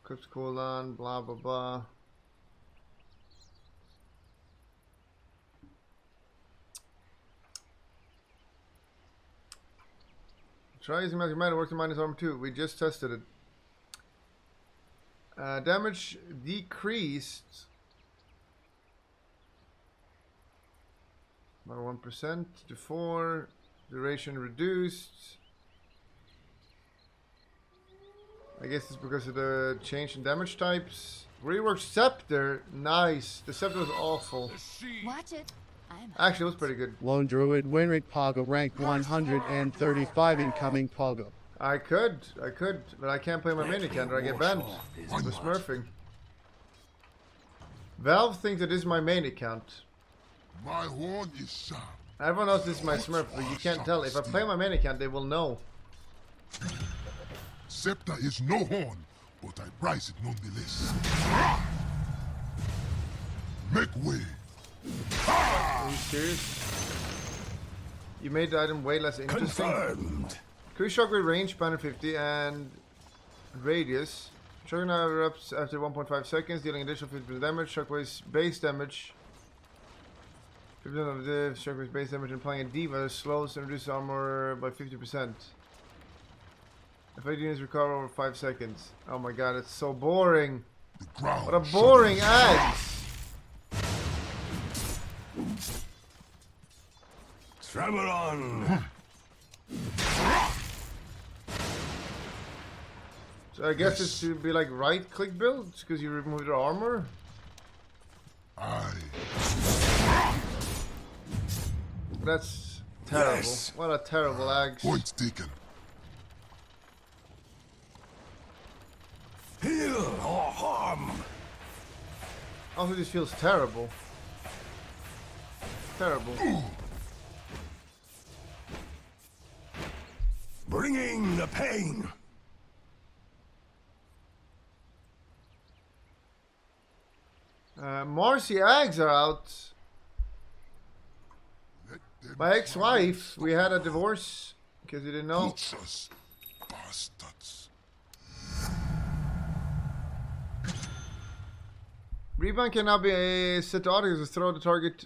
Clips cooldown, blah blah blah. Try using magic mana, works in minus armor too. We just tested it. Damage decreased by 1% to 4. Duration reduced. I guess it's because of the change in damage types. Rework Scepter. Nice. The Scepter was awful. Watch it. Actually, it was pretty good. Lone Druid, Winrick Pogo, rank 135 incoming Pogo. I could, but I can't play my main account or I get banned for smurfing. Valve thinks that this is my main account. My horn is sharp. Everyone knows this is my smurf, but you can't tell. If I play my main account, they will know. Scepter is no horn, but I prize it nonetheless. Make way. Are you serious? You made the item way less interesting. Confirmed. Increase shockwave range, 150, and radius. Juggernaut erupts after 1.5 seconds, dealing additional 50% damage. Shockwave's base damage. 50% of the shockwave's base damage implying a diva slows and reduces armor by 50%. Affected units recover over 5 seconds. Oh my god, it's so boring. What a boring ad! Travel on. So I guess it should be like right click builds because you remove your armor. Aye. That's terrible. Yes. What a terrible axe. Point taken. Heal or harm. Also, this feels terrible. Terrible. Bringing the pain. Marci eggs are out. My ex-wife, we had a divorce because you didn't know. Butchers, bastards. Rebound can now be set to auto to throw the target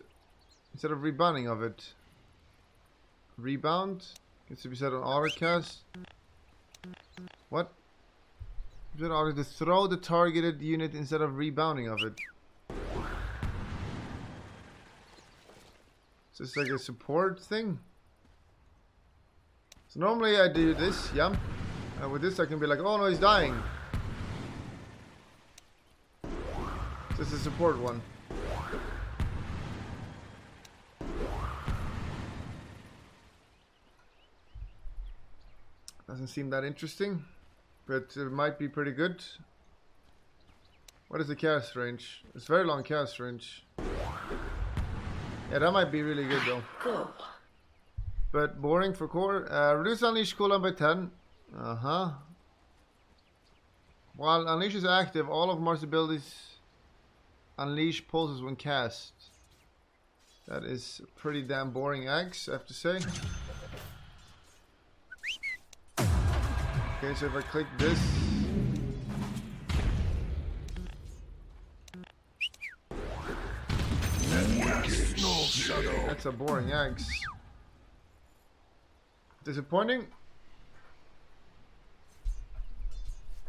instead of rebounding of it. Rebound gets to be set on auto cast. What? Set auto to throw the targeted unit instead of rebounding of it. Is this like a support thing? So normally I do this, yeah. With this I can be like, oh no, he's dying. This is a support one. Doesn't seem that interesting, but it might be pretty good. What is the cast range? It's very long cast range. Yeah, that might be really good though. Go. But boring for core. Reduce Unleash cooldown by 10. While Unleash is active, all of Marci's abilities Unleash pulses when cast. That is a pretty damn boring axe, I have to say. Okay, so if I click this. That's a boring axe. Disappointing.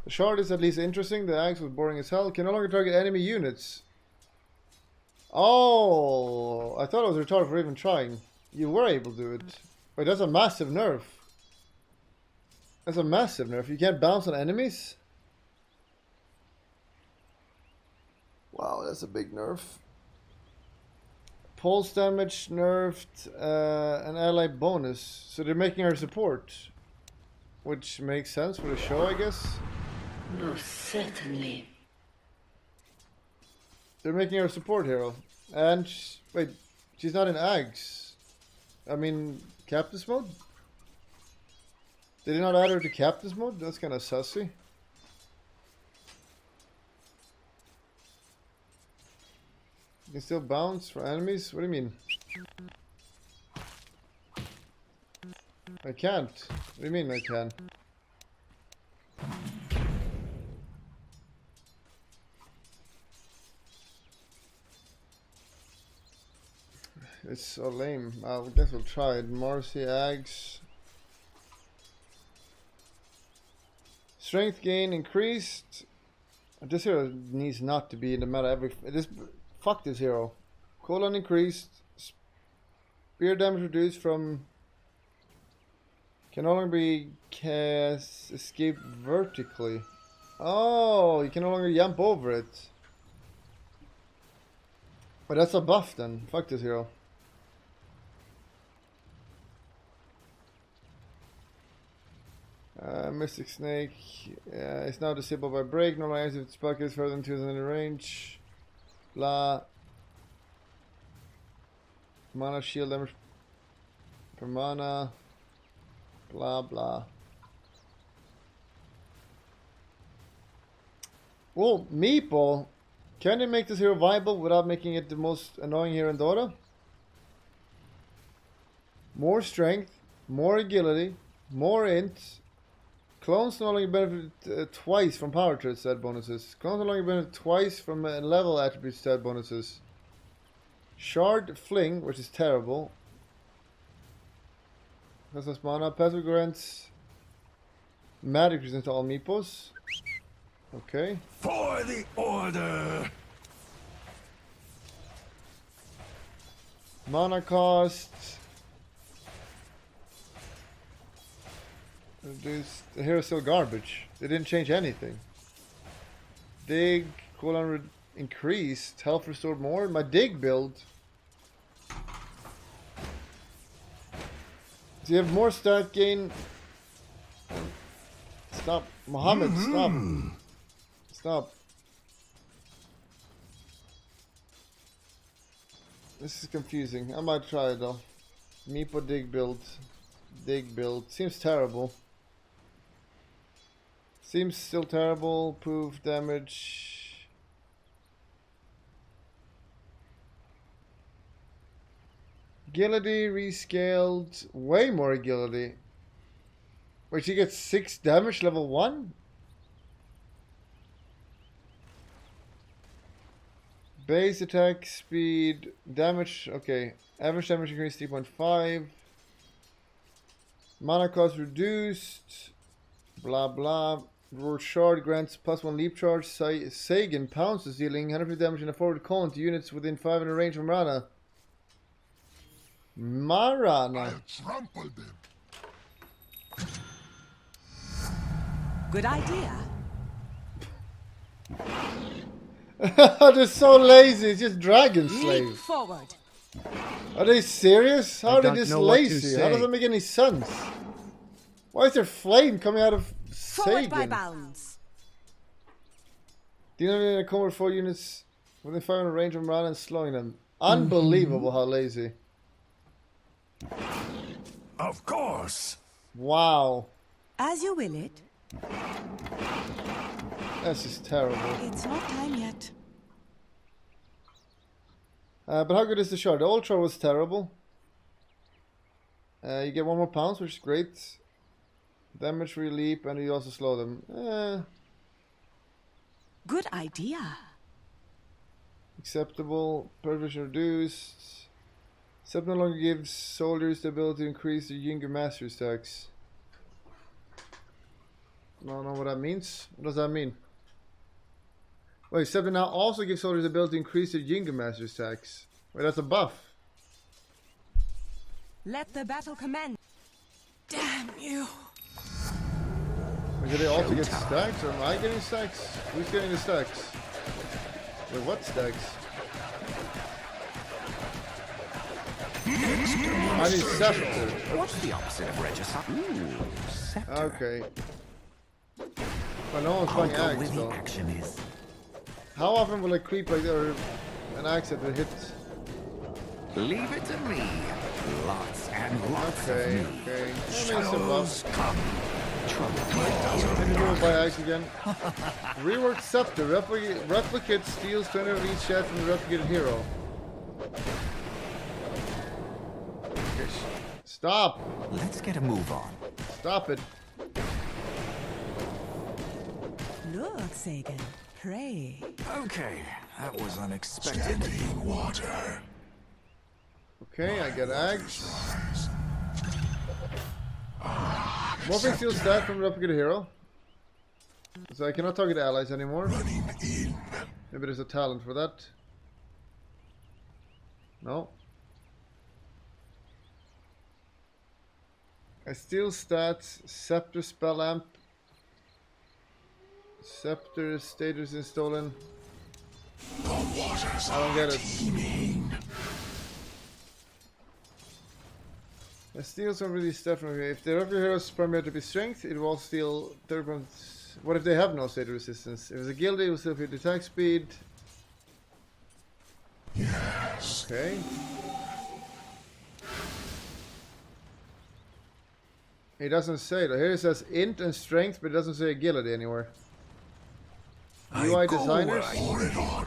The shard is at least interesting. The axe was boring as hell. Can no longer target enemy units. Oh, I thought I was retarded for even trying. You were able to do it. Wait, that's a massive nerf. That's a massive nerf. You can't bounce on enemies? Wow, that's a big nerf. Pulse damage nerfed, an ally bonus. So they're making her support. Which makes sense for the show, I guess. Most certainly. They're making her a support hero. And, wait, she's not in Ags. I mean, Captain's mode? They did not add her to Captain's mode? That's kind of sussy. You can still bounce for enemies? What do you mean? I can't. What do you mean I can? It's so lame. I guess we'll try it. Marci, Ags. Strength gain increased. This hero needs not to be in the meta fuck this hero. Cooldown increased. Spear damage reduced from. Can no longer be escape vertically. Oh, you can no longer jump over it. But that's a buff then. Fuck this hero. Mystic Snake is now disabled by break. No longer if the spell is further than 2,000 in range. Blah. Mana shield damage per mana. Blah blah. Well, Meepo, can they make this hero viable without making it the most annoying hero in Dota? More strength, more agility, more int. Clones no longer benefit twice from power trait stat bonuses. Clones no longer benefit twice from level attribute stat bonuses. Shard Fling, which is terrible. That's mana. Passive grants magic resistance to all Meepos. Okay. For the order. Mana cost. The hero's still garbage. They didn't change anything. Dig, cooldown increased, health restored more. My dig build. Do you have more stat gain? Stop. Mohammed, stop. Stop. This is confusing. I might try it though. Meepo dig build. Dig build. Seems terrible. Seems still terrible. Proof damage. Agility rescaled. Way more agility. Wait, she gets 6 damage level 1? Base attack speed. Damage. Okay. Average damage increase 3.5. Mana cost reduced. Blah blah. Roar shard grants +1 leap charge. Sagan pounces, dealing 150 damage in a forward column to units within 500 range from Mirana. Mirana. I'll trample them. Good idea. They're so lazy. It's just dragon Leap slave. forward. Are they serious? How are they don't this know what to lazy? How say. does that make any sense? Why is there flame coming out of Forward by Sagan? bounds. Do you know they're gonna cover 4 units within 500 range of Mirana and slowing them? Unbelievable how lazy. Of course. Wow. As you will it. This is terrible. It's not time yet. But how good is the shard? The Ultra was terrible. You get 1 more pounce, which is great. Damage relief, and you also slow them. Good idea. Acceptable. Perversion reduced. Except no longer gives soldiers the ability to increase their younger master stacks. I don't know what that means. What does that mean? Wait, except now also gives soldiers the ability to increase their younger master stacks. Wait, that's a buff. Let the battle commence. Damn you. Wait, do they also get stacks, or am I getting stacks? Who's getting the stacks? Wait, what stacks? I need scepter. What's the opposite of regicide? Ooh, scepter. Okay. But no one's playing I'll go axe where the though. action is. How often will I creep like that, or an axe that will hit? Leave it to me. Lots and lots of Okay, me. okay. That makes some buff. Come. Trouble. Can you do it by axe again? Rework scepter. Replicate steals 20 of each shot from the replicated hero. Okay, stop! Let's get a move on. Stop it. Look, Sagan. Pray. Okay, that was unexpected. Standing water. Okay, I get axe. Morphing steals stat from the replicated hero. So I cannot target allies anymore. Running in. Maybe there's a talent for that. No. I steal stats, scepter spell amp. Scepter status is stolen. The waters I don't get it. teeming. I steal some of these stuff from here. If the replicated hero's primary to be strength, it will steal 30 points. What if they have no state resistance? If it's a guilty, it will still 50 attack speed. Yes. Okay. It doesn't say though. Here it says int and strength, but it doesn't say agility anywhere. UI designers. Pour it on.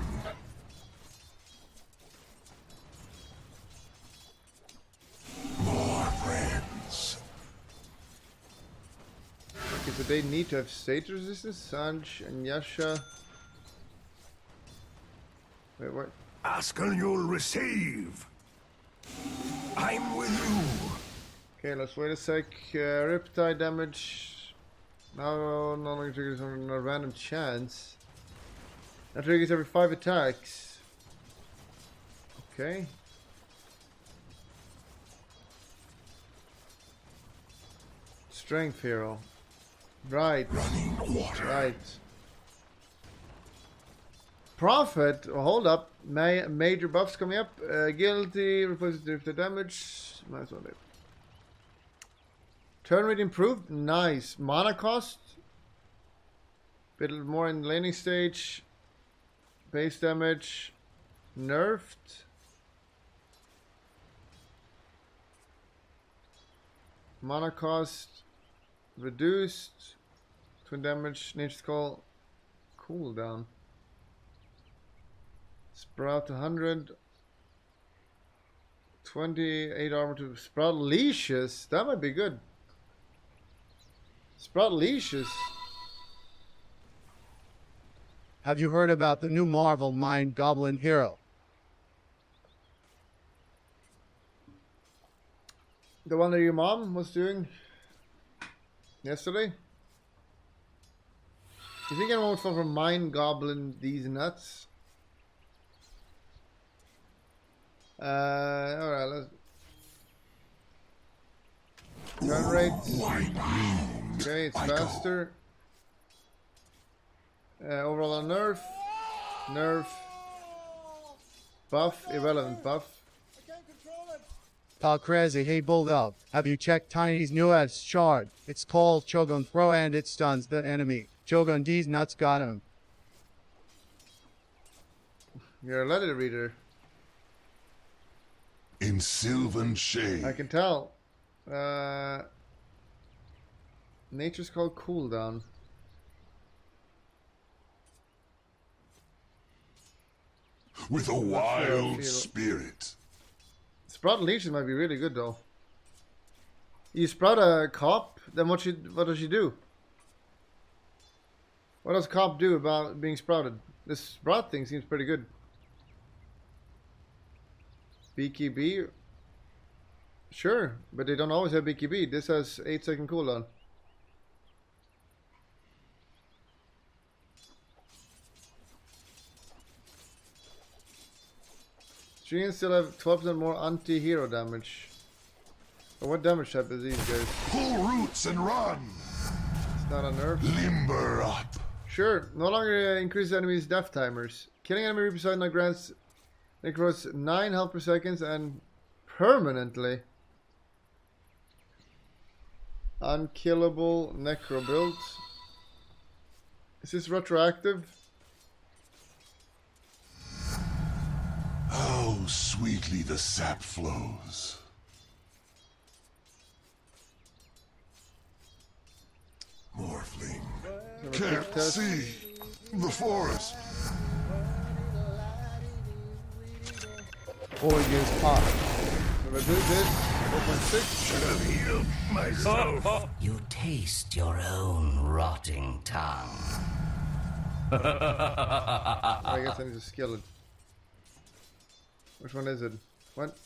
More friends. Okay, so they need to have state resistance. Sanj and Yasha. Wait, what? Ask and you'll receive. I'm with you. Okay, let's wait a sec. Riptide damage. No longer triggers on a random chance. That triggers every 5 attacks. Okay. Strength hero. Right. Running water. Right. Prophet. Oh, hold up. Major buffs coming up. Guilty replaces the damage. Nice one, Turn rate improved. Nice. Mana cost. Bit more in laning stage. Base damage. Nerfed. Mana cost. Reduced. Twin damage. Nature's Call. Cooldown. Sprout 100. 28 armor to Sprout leashes. That might be good. Sprout leashes. Have you heard about the new Marvel Mind Goblin hero? The one that your mom was doing yesterday? You think anyone would fall for Mind Goblin these nuts? Alright, let's... Turn rate. Okay, it's faster. Overall on nerf. Nerf. Buff. Irrelevant buff. Paul Crazy, hey Bulldog, have you checked Tiny's newest shard? It's called Shogun Throw and it stuns the enemy. Shogun D's nuts got him. You're a letter reader. In sylvan shade. I can tell. Nature's Call Cooldown. With a wild spirit. Sprout leashes might be really good though. You sprout a cop, then what does she do? What does cop do about being sprouted? This sprout thing seems pretty good. BKB? Sure, but they don't always have BKB. This has 8-second cooldown. Streams still have 12% more anti-hero damage. But what damage type is these guys? Pull roots and run! It's not a nerf. Limber up! Sure, no longer increases enemies' death timers. Killing enemy represented now grants Necrophos 9 health per second and permanently unkillable necro builds. Is this retroactive? How sweetly the sap flows. Morphling. Can't see the forest. 4 years pop. If I do this, 4.6. Should have healed myself. You taste your own rotting tongue. I guess I need to skill it. Which one is it? What?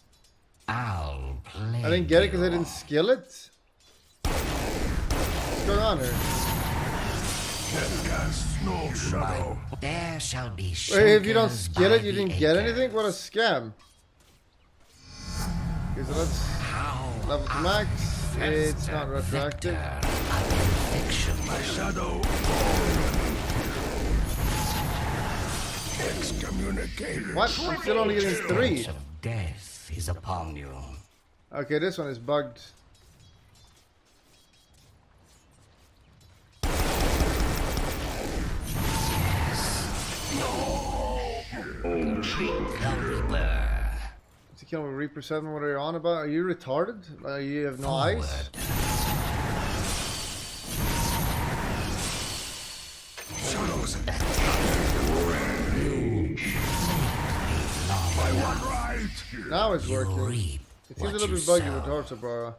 I'll play. I didn't get it because I didn't skill it? What's going on here? No shadow. There shall be Wait, if you don't skill it, you didn't get anything? What a scam. Okay, so let's level to max. It's not retroactive. My shadow. Excommunicated. What? I'm still only getting 3. Death is upon you. Okay, this one is bugged. Is he killing with Reaper 7? What are you on about? Are you retarded? You have no eyes? Shadows. Now it's working. It seems a little bit buggy with Tortabara.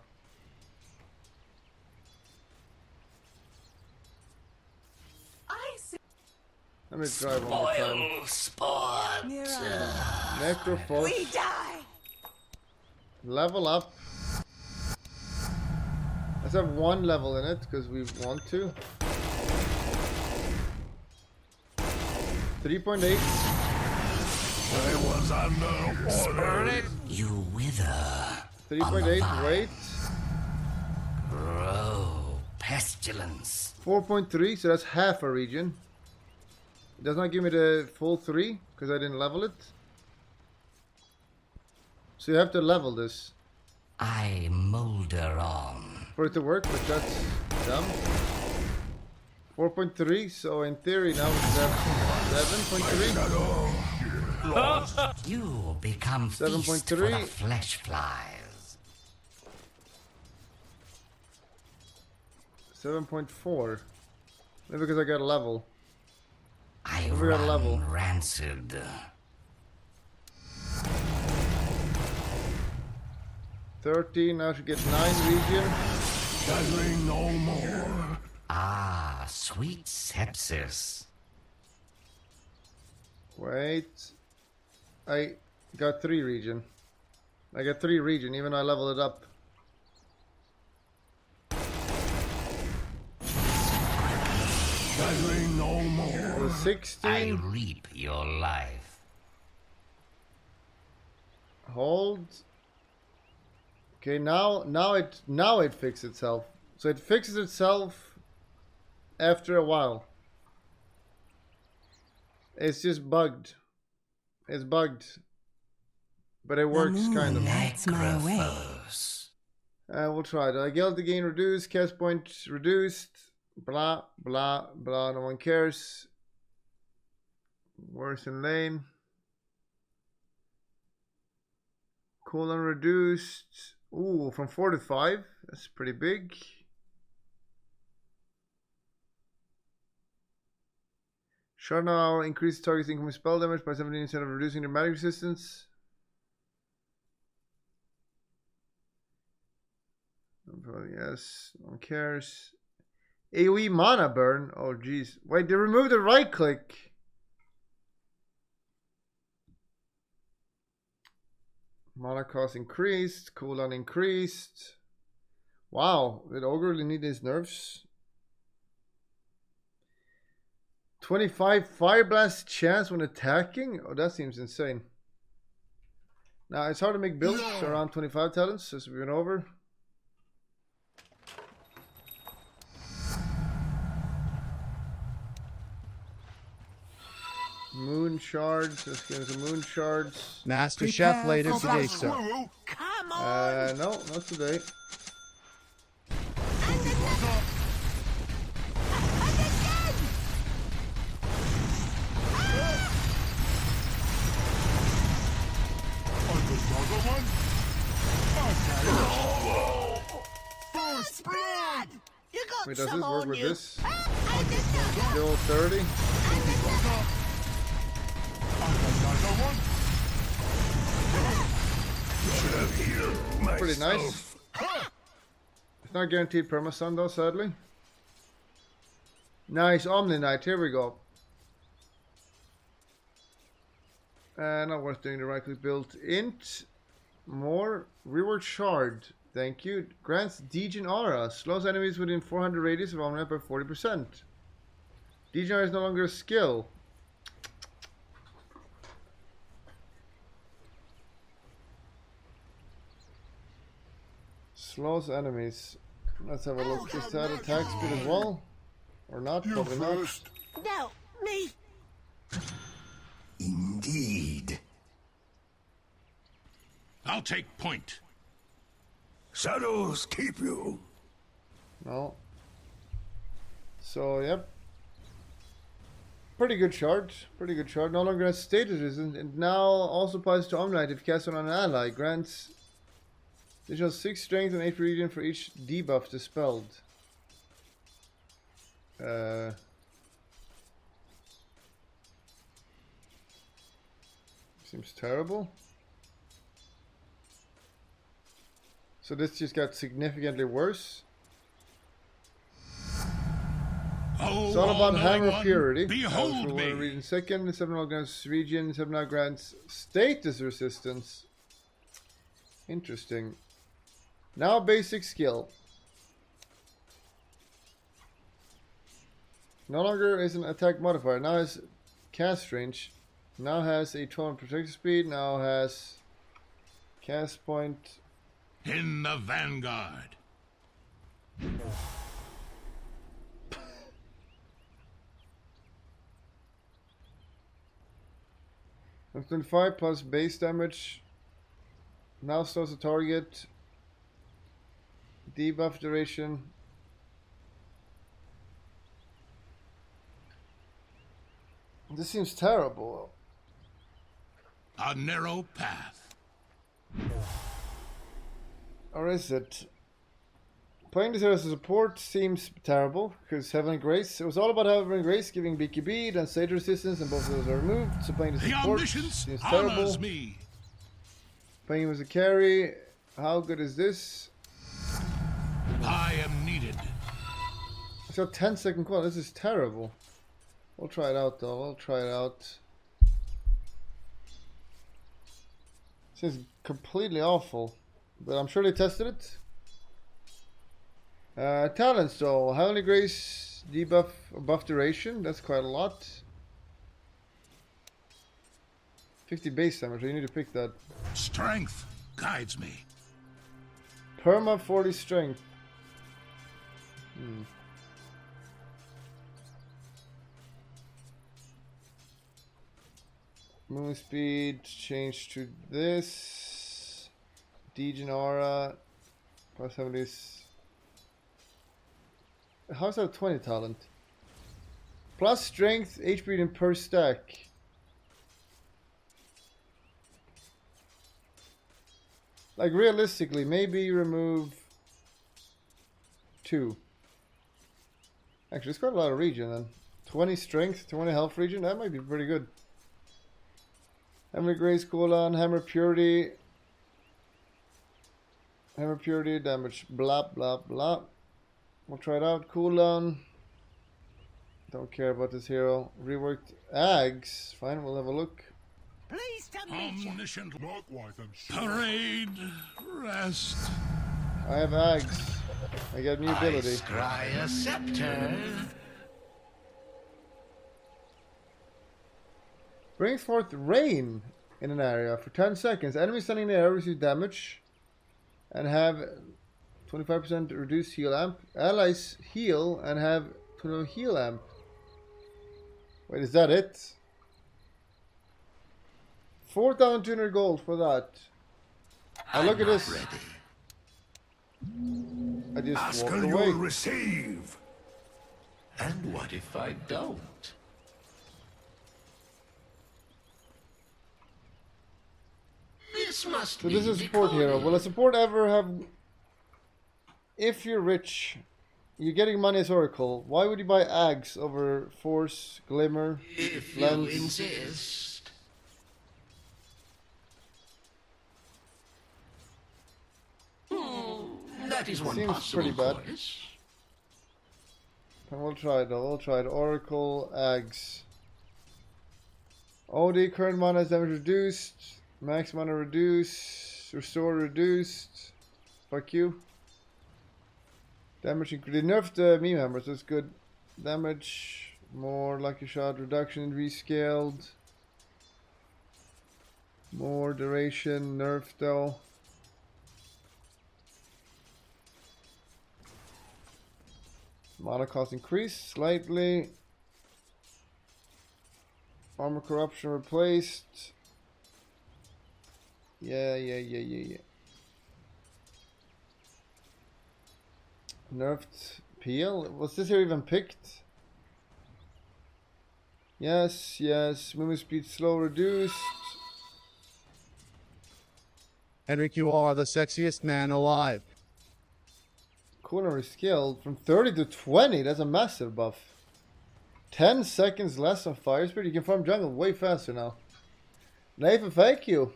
Let me try one more time. Spot. Necrophos. We die. Level up. Let's have 1 level in it because we want to. 3.8. I was under order. You wither. 3.8. Wait. Grow. Pestilence. 4.3. So that's half a region. It does not give me the full 3 because I didn't level it. So you have to level this. I molder on. for it to work, but that's dumb. 4.3, so in theory now it's at 7.3. You become feast for the flesh flies. 7.4. Maybe because I got a level. I got a level. rancid. 13, now I should get 9 region. Gathering no more. Ah, sweet sepsis. Wait. I got 3 region. I got 3 region, even though I leveled it up. Gathering no more. 16. I reap your life. Hold. Okay, now it fixes itself. So it fixes itself after a while. It's just bugged. It's bugged. But it works kind of. Necrophos. We'll try it. Agility gain reduced, cast point reduced. Blah blah blah. No one cares. Worse in lane. Cooldown reduced. Ooh, from 4 to 5. That's pretty big. Shot now increase target's incoming spell damage by 17 instead of reducing the magic resistance. Yes, no one cares. AoE mana burn. Oh jeez. Wait, they removed the right click. Mana cost increased, cooldown increased. Wow, did Ogre really need these nerfs? 25 Fire Blast chance when attacking? Oh, that seems insane. Now, it's hard to make builds around 25 talents, as we went over. Moon shards. Let's get some moon shards. Master Chef later today, sir. Come on! No, not today. Wait, does this work with this? Still 30? Pretty nice. It's not guaranteed perma-stun though, sadly. Nice, Omniknight, here we go. Not worth doing the right click build. Int, more, rework shard. Thank you. Grants Degen Aura. Slows enemies within 400 radius of Omniknight by 40%. Degen Aura is no longer a skill. Slows enemies. Let's have a look. Is that attack speed as well? Or not? Probably not. No, me! Indeed. I'll take point. Shadows keep you. No. So, yep. Pretty good shard. Pretty good shard. No longer has status resistance. And now also applies to Omniknight if cast on an ally. Grants additional 6 strength and 8 regen for each debuff dispelled. Seems terrible. So this just got significantly worse. It's all about Hammer of Purity. Behold me. Region second, 7 now grants region, 7 now grants status resistance. Interesting. Now basic skill. No longer is an attack modifier. Now has cast range. Now has a 12 protective speed. Now has cast point. In the vanguard. 25 plus base damage. Now slows the target Debuff duration. This seems terrible. A narrow path. Or is it? Playing this as a support seems terrible, because Heavenly Grace, it was all about Heavenly Grace giving BKB, then Sage Resistance, and both of those are removed, so playing the support seems terrible. Me. Playing him as a carry, how good is this? I am needed. It's got 10-second cooldown, this is terrible. We'll try it out though, we'll try it out. This is completely awful, but I'm sure they tested it. Talents though, Heavenly Grace, debuff, buff duration, that's quite a lot. 50 base damage, you need to pick that. Strength guides me. Perma 40 strength. Movement speed, change to this. Degen aura, plus 70s. How's that 20 talent? Plus strength, HP reading per stack. Like realistically, maybe you remove 2. Actually, it's got a lot of regen then. 20 strength, 20 health regen, that might be pretty good. Hammer Grace, cooldown, Hammer Purity. Hammer Purity, damage, blah, blah, blah. We'll try it out. Cooldown. Don't care about this hero. Reworked Ags. Fine, we'll have a look. Please to meet you. Omniscient parade, rest. I have Ags. I get new ability. Scry a scepter. Bring forth rain in an area for 10 seconds. Enemies standing in the area receive damage and have 25% reduced heal amp. Allies heal and have 20 heal amp. Wait, is that it? 4,200 gold for that. Now look at this. Ready. I just Ask walked and away. you'll receive. And what if I don't? This must So be this is a support hero. Will a support ever have... If you're rich, you're getting money as Oracle, why would you buy Ags over Force, Glimmer, if Lens? you insist. That is one Seems possible pretty bad. course. And we'll try it though, we'll try it. Oracle, Ags. OD, current mana is damage reduced. Max mana reduced. Restore reduced. Fuck you. Damage increase. They nerfed the me members, that's good. Damage, more lucky shot, reduction, rescaled. More duration, nerfed though. Mana cost increased slightly. Armor corruption replaced. Yeah. Nerfed peel? Was this here even picked? Yes. Movement speed slow reduced. Henrik, you are the sexiest man alive. Culinary skill from 30 to 20. That's a massive buff. 10 seconds less on fire speed. You can farm jungle way faster now. Nathan, thank you.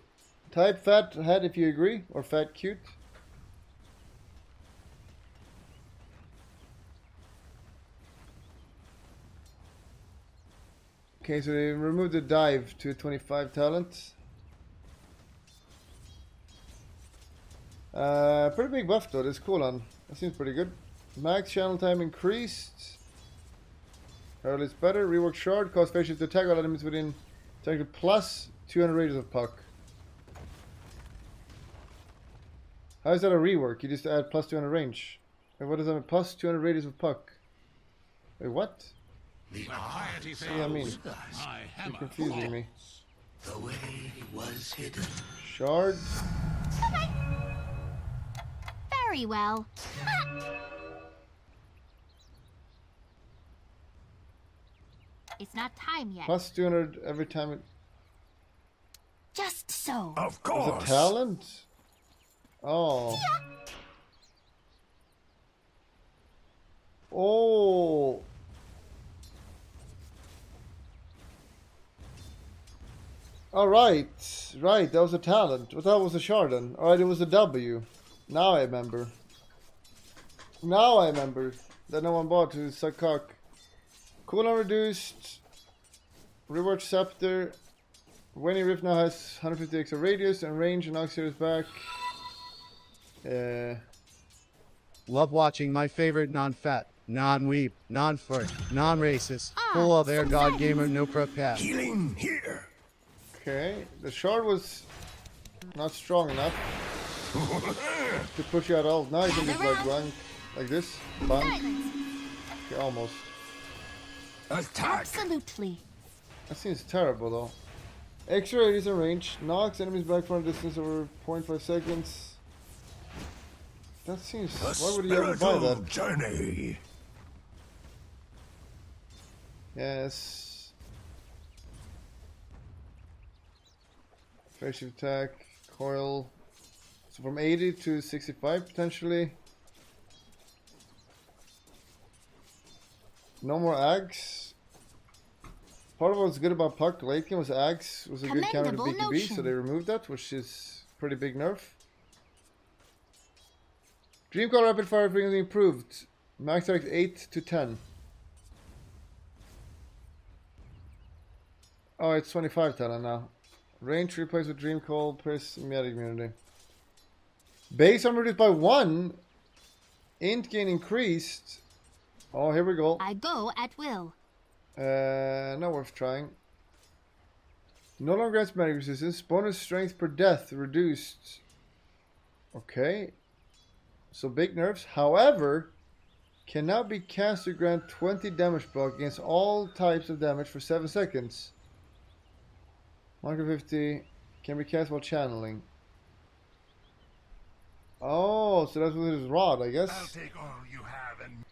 Type fat head if you agree, or fat cute. Okay, so they removed the dive to 25 talent. Pretty big buff though, this cooldown. That seems pretty good. Max channel time increased. Herald is better. Rework shard. Cost facial to attack all enemies within attack plus 200 radius of puck. How is that a rework? You just add plus 200 range. Wait, what does that mean? Plus 200 radius of puck. Wait, what? The arty Yeah, I mean, My you're hammer. confusing me. the way was hidden. Shard. Very well. It's not time yet. Plus 200 every time it... Just so. Of Was course. it talent? Oh. Oh. All right. Right, that was a talent. I thought it was a Shardon. Alright, it was a W. Now I remember. Now I remember. That no one bought to suck cock. Cooldown reduced. Rework Scepter. When Rift now has 150 extra radius and range and auxiliary is back. Love watching my favorite non-fat, non-weep, non-furt, non-racist, full of air god gamer no cat. Healing here. Okay, the shard was not strong enough to push you out all. Now you can just like run like this. Bang. Okay, almost. Attack. Absolutely. That seems terrible though. Extra radius and range. Knocks enemies back from a distance over 0.5 seconds. That seems... Why would you ever buy that? Journey. Yes. Facial attack. Coil. So from 80 to 65 potentially. No more Ags. Part of what was good about Puck late game was Ags was a good counter to BKB, so they removed that, which is pretty big nerf. Dreamcall Rapid Fire frequency improved. Max strike 8 to 10. Oh, it's 25 talent now. Range replaced with Dreamcall, Pierce, Medic immunity. Base armor reduced by 1. Int gain increased. Oh, here we go. I go at will. Not worth trying. No longer has magic resistance. Bonus strength per death reduced. Okay. So big nerfs. However, can now be cast to grant 20 damage block against all types of damage for 7 seconds. 150 can be cast while channeling. Oh, so that's with his rod, I guess. I'll take all you have and...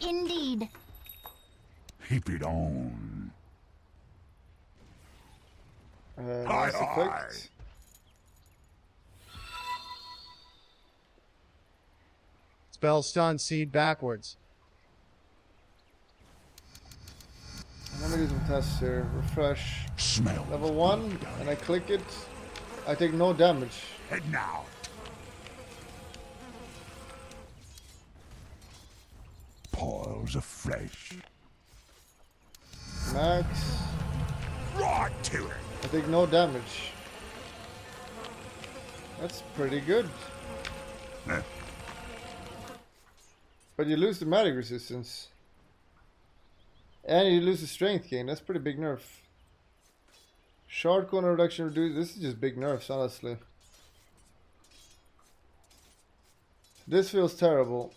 Indeed. Keep it on. Nice effect. Spell stun seed backwards. Let me do some tests here. Refresh. Smell. Level 1, and I click it. I take no damage. Head now. Piles of flesh. Max. Right to it. I take no damage. That's pretty good. But you lose the magic resistance. And you lose the strength gain. That's pretty big nerf. Shard corner reduction reduced. This is just big nerfs, honestly. This feels terrible.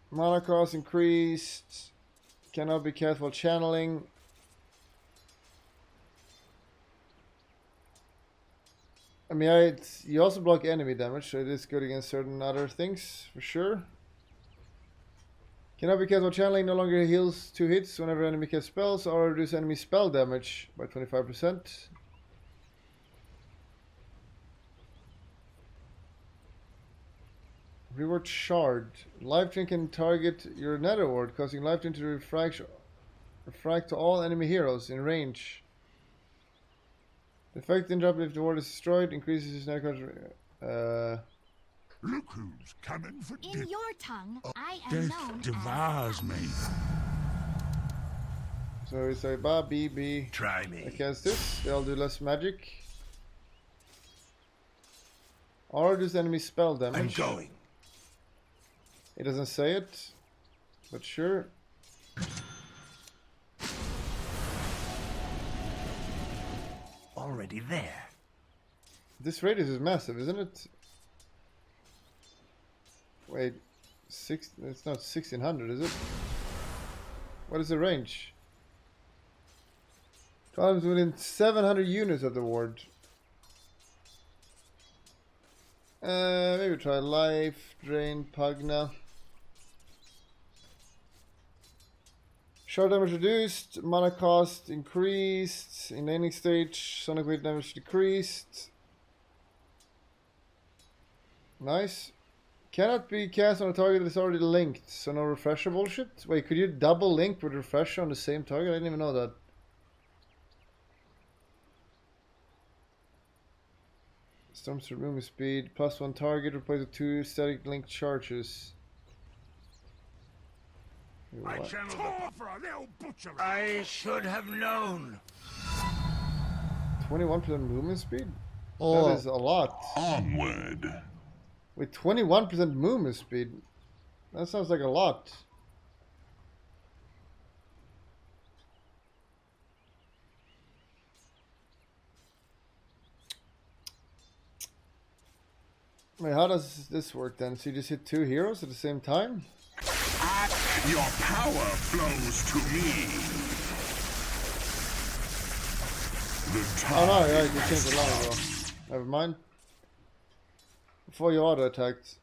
Mana cost increased. Cannot be cast while channeling. I mean, you also block enemy damage, so it is good against certain other things, for sure. Cannot be cast while channeling, no longer heals 2 hits whenever enemy casts spells, or reduce enemy spell damage by 25%. Reward Shard. Life Drain can target your nether ward, causing Life Drain to refract to all enemy heroes in range. The effect interrupt if the ward is destroyed, increases his Necrophos. Look who's coming for In your tongue, I am known Death devours me. So it's like ba b b. Try me. I cast this, they'll do less magic. Or reduce enemy spell damage. I'm going. It doesn't say it, but sure. Already there. This radius is massive, isn't it? Wait, it's not 1600, is it? What is the range? Comes within 700 units of the ward. Maybe try life, drain, Pugna. Short damage reduced, mana cost increased, in laning stage, sonic weight damage decreased. Nice. Cannot be cast on a target that is already linked, so no refresher bullshit. Wait, could you double link with refresher on the same target? I didn't even know that. Storm's movement speed, +1 target, replace with 2 static linked charges. I should have known. 21% movement speed? Oh. That is a lot. Onward. With 21% movement speed? That sounds like a lot. Wait, how does this work then? So you just hit 2 heroes at the same time? Your power flows to me. Oh no, yeah, you changed it long ago. Never mind. Before you auto attacked.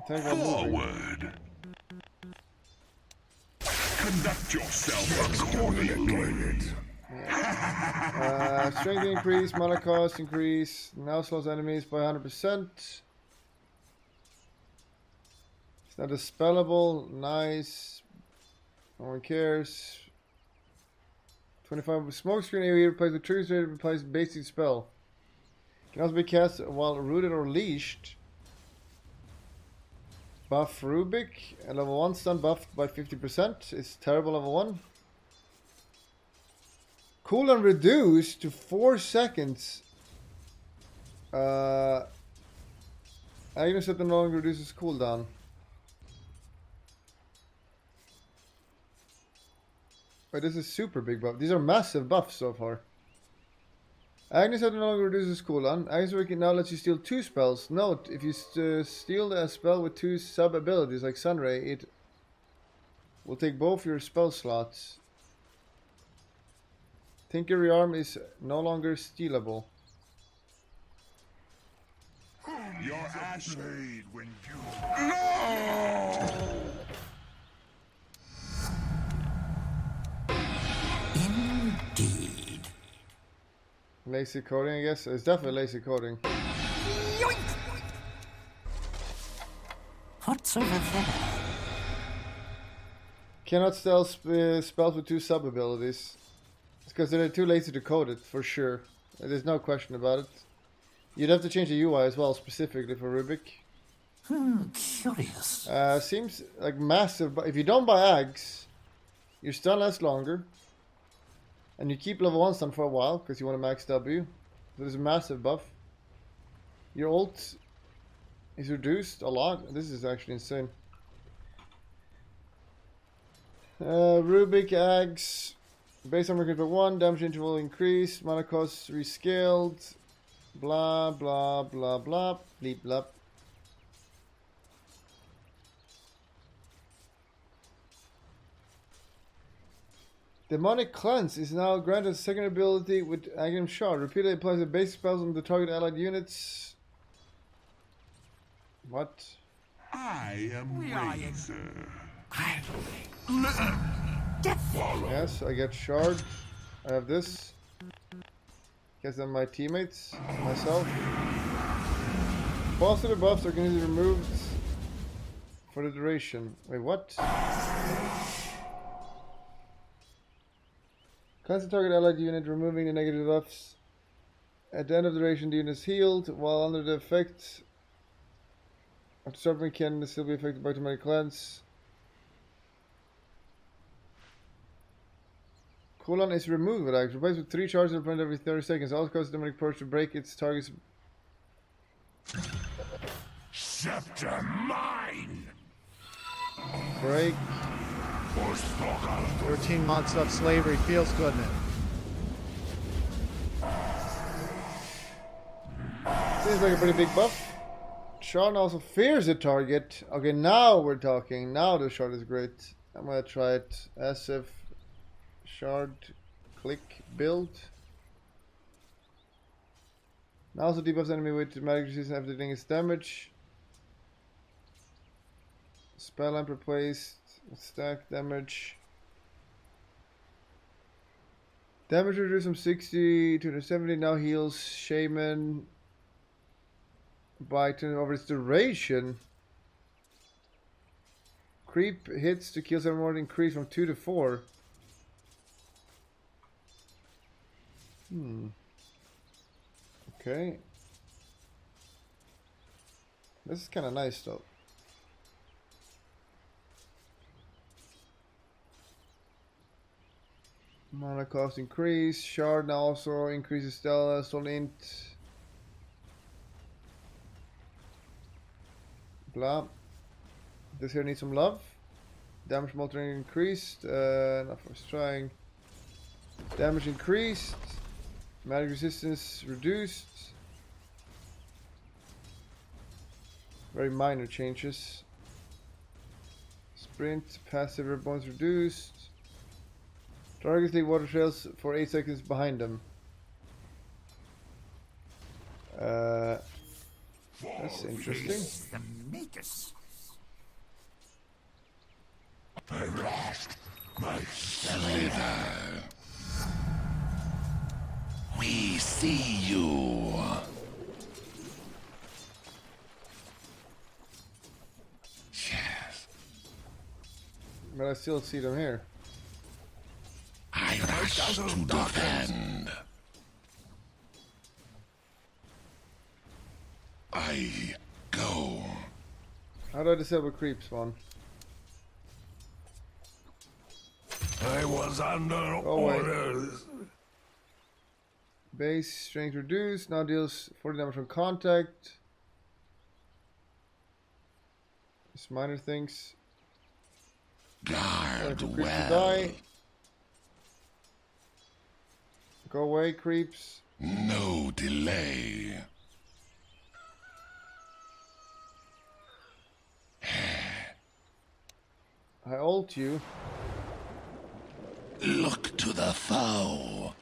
Forward. Conduct yourself accordingly. Strength increase, mana cost increase, now slows enemies by 100%. It's not dispellable, nice. No one cares. 25 smoke screen area replaced with trigger straight replace basic spell. Can also be cast while rooted or leashed. Buff Rubik, a level 1 stun buffed by 50%. It's terrible level 1. Cooldown reduced to 4 seconds. Agnes at the no longer reduces cooldown. Wait, this is super big buff. These are massive buffs so far. Agnes at no longer reduces cooldown. Agnes now lets you steal 2 spells. Note, if you steal a spell with 2 sub abilities like Sunray, it will take both your spell slots. Tinker Rearm is no longer stealable. Your ash blade when you Indeed. Lazy coding, I guess. It's definitely lazy coding. What's over there? Cannot steal spells with 2 sub abilities. It's because they're too lazy to code it, for sure. There's no question about it. You'd have to change the UI as well, specifically for Rubik. Curious. Seems like massive, but if you don't buy Ags, your stun lasts longer. And you keep level 1 stun for a while, because you want to max W. So there's a massive buff. Your ult is reduced a lot. This is actually insane. Rubik Ags. Base armor increase by 1, damage interval increased, mana cost rescaled, blah blah blah blah, bleep blop. Demonic Cleanse is now granted a second ability with Aghanim Shard. Repeatedly applies the basic spells on the target allied units. What? I am Razor. Yes, I get Shard. I have this. Guess then my teammates, myself. Positive buffs are going to be removed for the duration. Wait, what? Cleanse the target allied unit, removing the negative buffs. At the end of the duration, the unit is healed, while under the effect of the serpent can still be affected by automatic cleanse. Cooldown is removed with Axe. Replaced with 3 charges of every 30 seconds. Also causes the demonic purge to break its target's. Scepter mine! Break. 13 months of slavery feels good, man. Seems like a pretty big buff. Sean also fears the target. Okay, now we're talking. Now the shard is great. I'm gonna try it. SF Shard click build. Now also debuffs enemy with magic resistance after dealing its damage. Spell lamp replaced. Stack damage. Damage reduced from 60 to 70. Now heals Shaman by turning over its duration. Creep hits to kill 7 more increase from 2 to 4. Okay. This is kind of nice though. Mana cost increase. Shard now also increases Stella, Soul Int. Blah. This here needs some love. Damage multiplying increased. Not for trying. Damage increased. Magic resistance reduced. Very minor changes. Sprint, passive response reduced. Targets leave water trails for 8 seconds behind them. That's interesting. I lost my slither. We see you. Yes. But I still see them here. I rush to defend. I go. How do I disable creep spawn? I was under orders. Base strength reduced. Now deals 40 damage from contact. Just minor things. Guard creeps well. to die. Go away, creeps. No delay. I ult you. Look to the foe.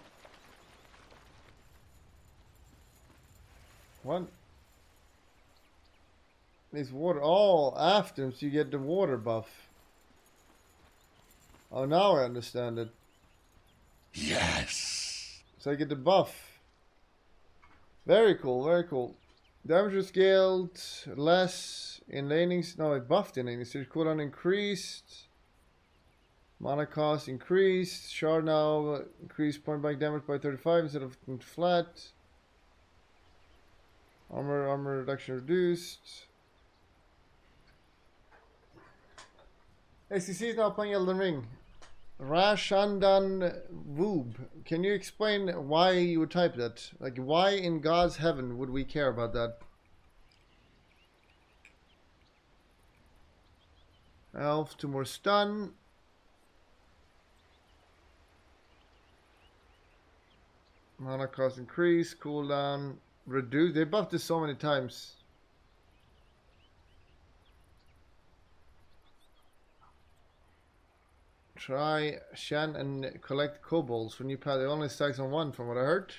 What? This water. Oh, after him, so you get the water buff. Oh, now I understand it. Yes. So I get the buff. Very cool, very cool. Damage was scaled less in lanings. No, it buffed in lanings. Cooldown increased. Mana cost increased. Shard now increased point blank damage by 35 instead of flat. Armor reduction reduced. SCC is now playing Elden Ring. Rashandan Woob. Can you explain why you would type that? Like, why in God's heaven would we care about that? Elf, 2 more stun. Mana cost increase, cooldown reduce. They buffed this so many times. Try Shan and collect kobolds for new path. It only stacks on 1 from what I heard.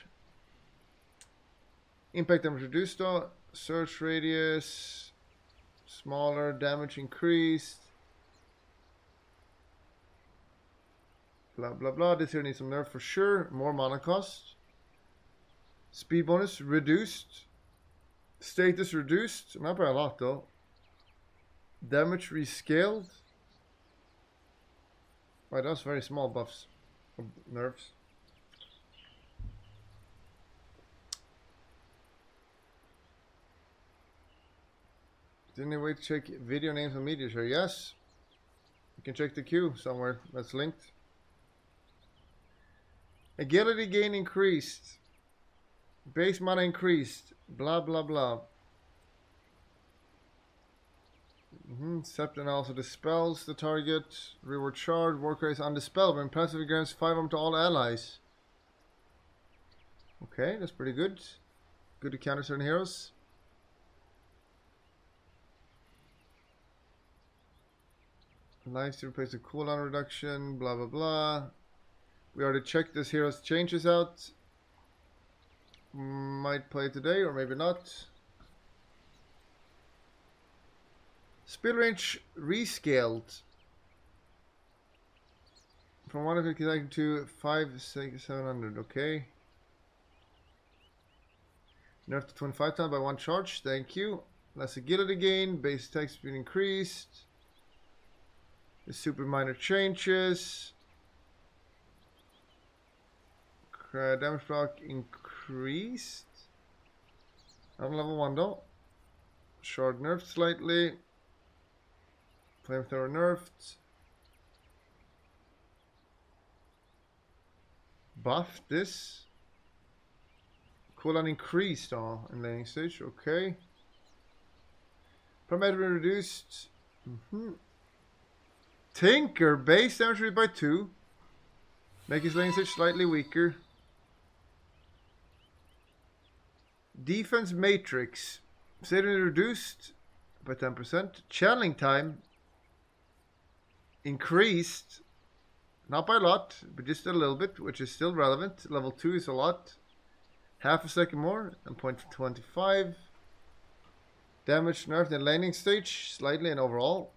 Impact damage reduced though. Search radius smaller, damage increased. Blah blah blah. This here needs some nerf for sure. More mana cost. Speed bonus reduced. Status reduced. Not by a lot though. Damage rescaled. Right, that's very small buffs. Nerfs. Didn't you wait to check video names on media share? Yes. You can check the queue somewhere that's linked. Agility gain increased. Base mana increased. Blah blah blah. Septon also dispels the target. Reward shard. Worker is undispelled when passively grants 5 to all allies. Okay, that's pretty good. Good to counter certain heroes. Nice to replace the cooldown reduction. Blah blah blah. We already checked this hero's changes out. Might play today or maybe not. Speed range rescaled from 150 to 700. Okay. Nerf to 25 times by 1 charge. Thank you. Less agility gain. Base attack speed increased. The super minor changes. Damage block increased. I'm level 1 though. Shard nerfed slightly. Flamethrower nerfed. Buffed this. Cooldown increased in laning stage. Okay. Parameter reduced. Tinker base damage reduced by 2. Make his laning stage slightly weaker. Defense matrix. Saving reduced by 10%. Channeling time increased. Not by a lot, but just a little bit, which is still relevant. Level 2 is a lot. Half a second more, and 0.25. Damage nerfed in laning stage, slightly and overall.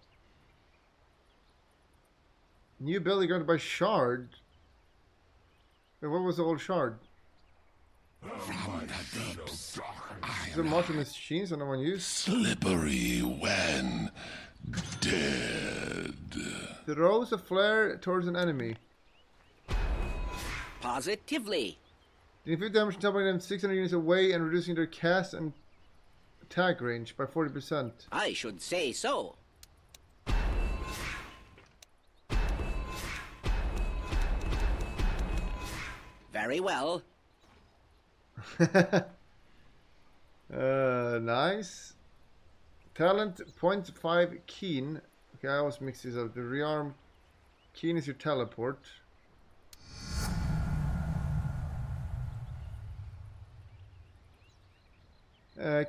New ability granted by Shard. Wait, what was the old Shard? Is there multiple machines that no one used? Slippery when dead. Throws a flare towards an enemy. Positively. Dealing 50 damage, teleporting them 600 units away and reducing their cast and attack range by 40%. I should say so. Very well. Nice. Talent 0.5 keen. Okay, I always mix this up. The rearm keen is your teleport.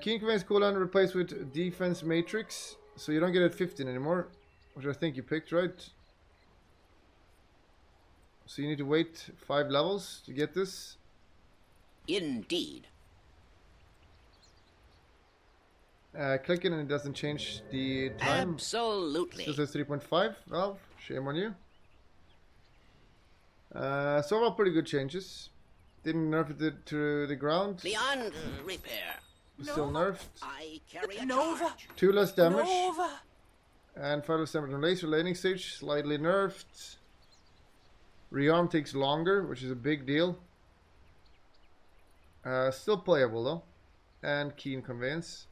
Keen conveys cooldown replaced with defense matrix, so you don't get it 15 anymore, which I think you picked, right? So you need to wait 5 levels to get this. Indeed. Click it and it doesn't change the time. Absolutely. Still says 3.5. Well, shame on you. So overall, pretty good changes. Didn't nerf it to the ground. Beyond repair. Still nerfed. I carry a Nova. charge. 2 less damage. Nova. And 5 less damage on laser laning stage. Slightly nerfed. Rearm takes longer, which is a big deal. Still playable though. And keen conveyance.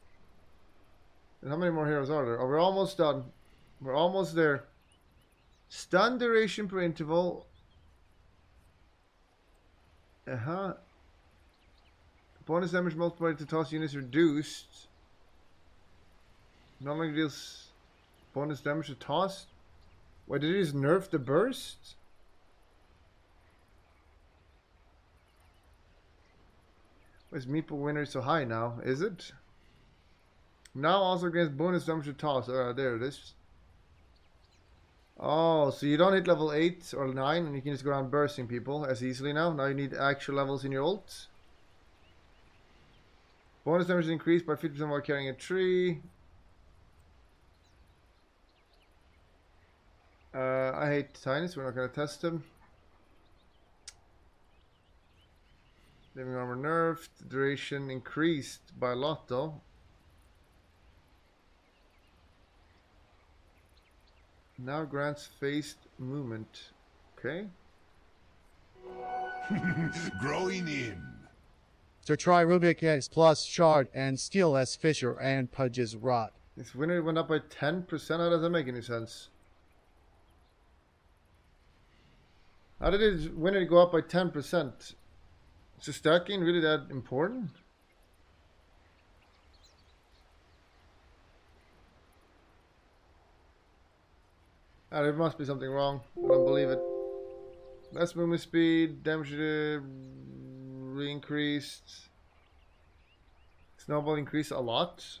And how many more heroes are there? Oh, we're almost done. We're almost there. Stun duration per interval. Bonus damage multiplied to toss units reduced. No longer deals bonus damage to toss. Wait, did he just nerf the burst? Why is Meepo winner so high now? Is it? Now also against bonus damage to toss. There it is. Oh, so you don't hit level 8 or 9 and you can just go around bursting people as easily now. Now you need actual levels in your ult. Bonus damage is increased by 50% while carrying a tree. I hate tinies, we're not going to test them. Living armor nerfed. Duration increased by a lot though. Now grants phased movement. Okay. Growing in. So try Rubik X plus Shard and Steel S Fisher and Pudge's Rot. This winner went up by 10%. How does that make any sense? How did it winner go up by 10%? Is stacking really that important? There must be something wrong. I don't believe it. Less movement speed, damage re-increased. Snowball increased a lot.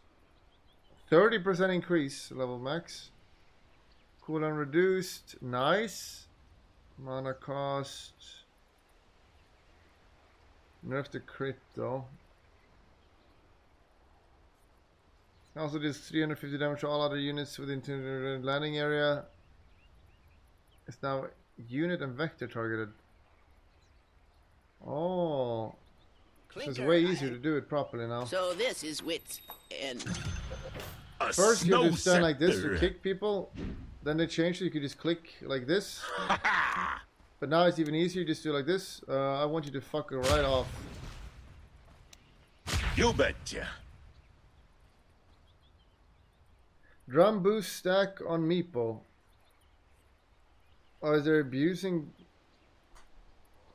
30% increase level max. Cooldown reduced. Nice. Mana cost. Nerf the crit though. Also does 350 damage to all other units within the landing area. It's now unit and vector targeted. Oh. So it's way easier to do it properly now. So this is wits and... First you just stand like this to kick people. Then they changed it, you could just click like this. But now it's even easier, you just do like this. I want you to fuck her right off. You betcha. Drum boost stack on Meepo. Oh, is there abusing?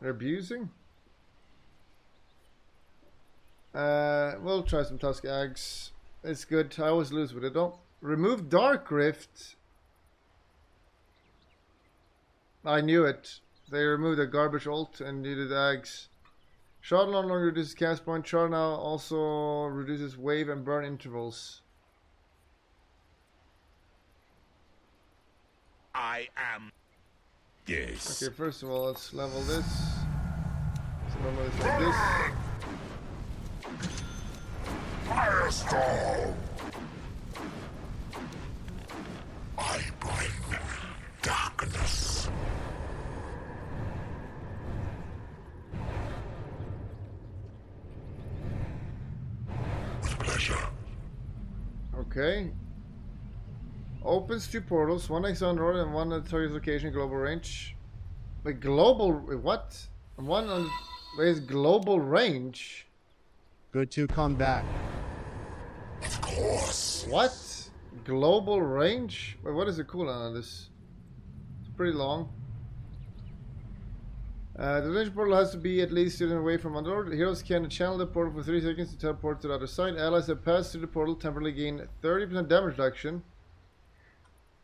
They're abusing? We'll try some Tusk Ags. It's good. I always lose with it. Don't remove Dark Rift. I knew it. They removed the garbage ult and needed Ags. Shard no longer reduces cast point. Shard now also reduces wave and burn intervals. I am. Yes. Okay, first of all, let's level this. So normally it's like this. Firestorm! I bring darkness. With pleasure. Okay. Opens 2 portals, one next on road and one at target's location, global range. Wait, global, what? One on, where's global range? Good to come back. Of course. What? Global range? Wait, what is the cooldown on this? It's pretty long. The range portal has to be at least student away from Underlord. Heroes can channel the portal for 3 seconds to teleport to the other side. Allies that pass through the portal temporarily gain 30% damage reduction.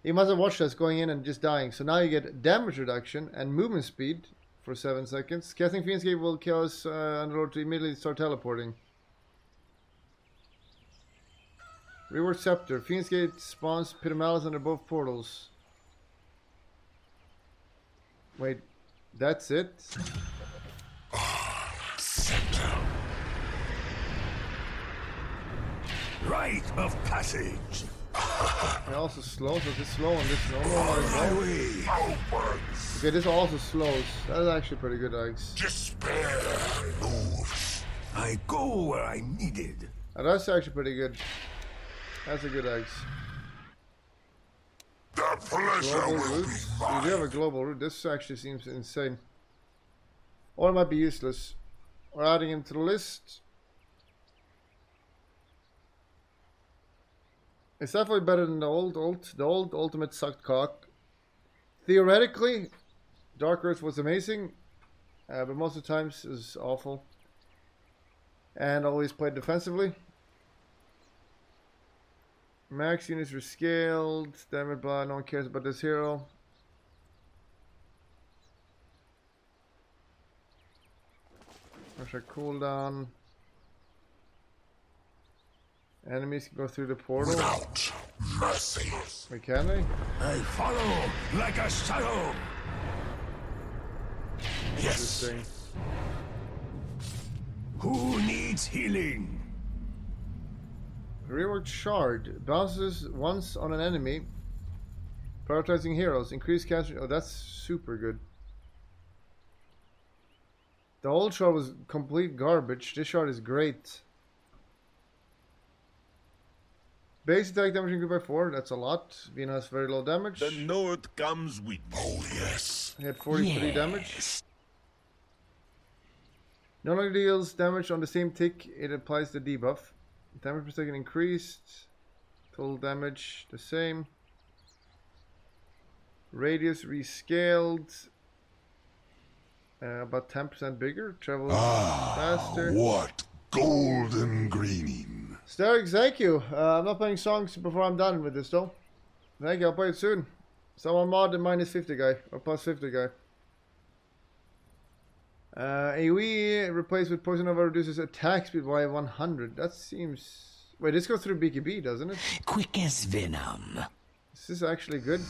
You must have watched us going in and just dying. So now you get damage reduction and movement speed for 7 seconds. Casting Fiend's Gate will cause Underlord to immediately start teleporting. Rework Scepter. Fiend's Gate spawns Pit of Malice under both portals. Wait, that's it? Rite of passage. It also slows. Is it slow on this normal? Okay, this also slows. That's actually pretty good, Eggs. Despair moves. I go where I'm needed. Oh, that's actually pretty good. That's a good Eggs. The pleasure Global will roots. be We mine. do have a global root. This actually seems insane. Or it might be useless. We're adding him to the list. It's definitely better than the old ult. The old ultimate sucked cock. Theoretically, Dark Earth was amazing, but most of the times it was awful. And always played defensively. Max units were scaled. Damn it, blah, no one cares about this hero. Where's our cooldown? Enemies can go through the portal. Without mercy. Wait, can they? I follow like a shadow. Yes. Interesting. Who needs healing? Reworked Shard. Bounces once on an enemy. Prioritizing heroes. Increased cast. Oh, that's super good. The old shard was complete garbage. This shard is great. Base attack damage increased by 4. That's a lot. Vina has very low damage. The note comes with. Oh, yes. He had 43 damage. No longer deals damage on the same tick. It applies the debuff. Damage per second increased. Total damage the same. Radius rescaled. About 10% bigger. Travels faster. What golden greening. Starix, thank you. I'm not playing songs before I'm done with this though. Thank you, I'll play it soon. Someone mod the minus 50 guy, or plus 50 guy. AoE replaced with Poison Nova reduces attack speed by 100. That seems... Wait, this goes through BKB, doesn't it? Quick as venom. Is this actually good?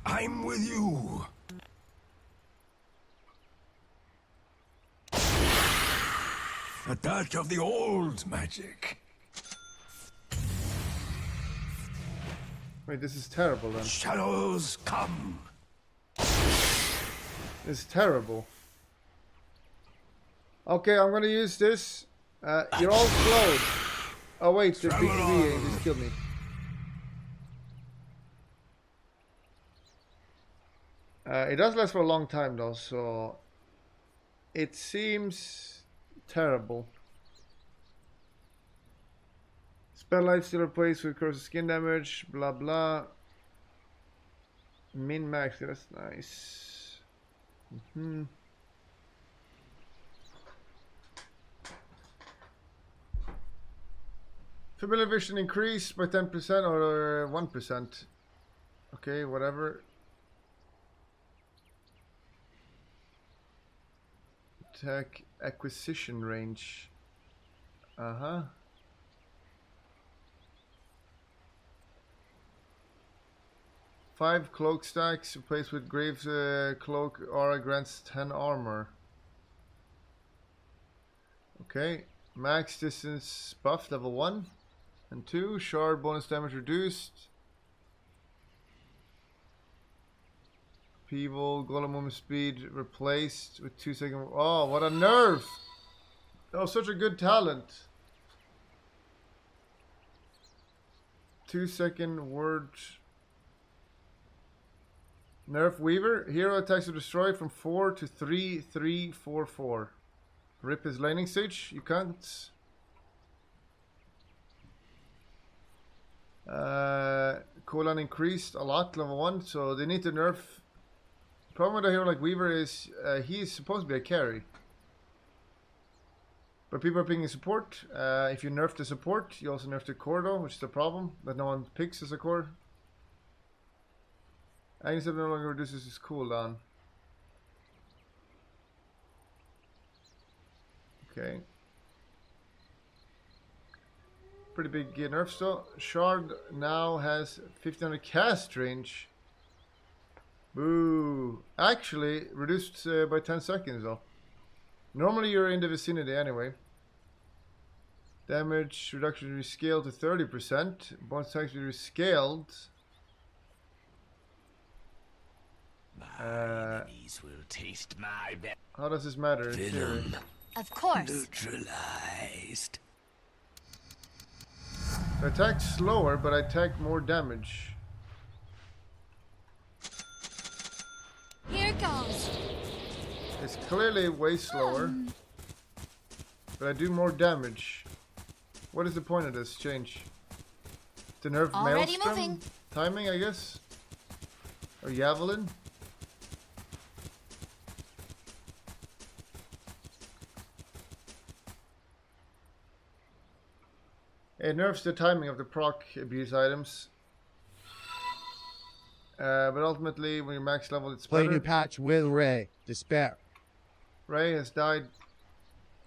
I'm with you. A touch of the old magic. Wait, this is terrible then. Shadows come. This is terrible. Okay, I'm gonna use this. You're all slowed. Oh wait, the BTB just killed me. It does last for a long time though, so it seems terrible. Spell life still replaced with curse skin damage, blah blah. Min max, that's nice. Familiar vision increased by 10% or 1%. Okay, whatever. Attack acquisition range. 5 cloak stacks replaced with Graves cloak aura grants 10 armor. Okay, max distance buff level 1 and 2. Shard bonus damage reduced. Upheaval, golem movement speed replaced with 2 second. Oh, what a nerf! That was such a good talent. 2 second word. Nerf Weaver. Hero attacks to destroy from 4 to 3, 3, 4, 4. Rip his laning stage. You can't. Cooldown increased a lot, level 1, so they need to nerf. Problem with a hero like Weaver is he's supposed to be a carry. But people are picking support. If you nerf the support, you also nerf the core though, which is a problem that no one picks as a core. Agnes no longer reduces his cooldown. Okay. Pretty big nerfs though. Shard now has 1500 cast range. Boo. Actually, reduced by 10 seconds though. Normally you're in the vicinity anyway. Damage reduction rescaled to 30%. Bonus attacks rescaled. Enemies will taste my how does this matter? venom. Of course. Neutralized. I attack slower, but I attack more damage. Here goes. It's clearly way slower, but I do more damage. What is the point of this change? To nerf Already Maelstrom? moving. Timing, I guess? Or Javelin? It nerfs the timing of the proc abuse items. But ultimately, when you're max level, it's Play better. new patch with Raeyei. Despair. Raeyei has died.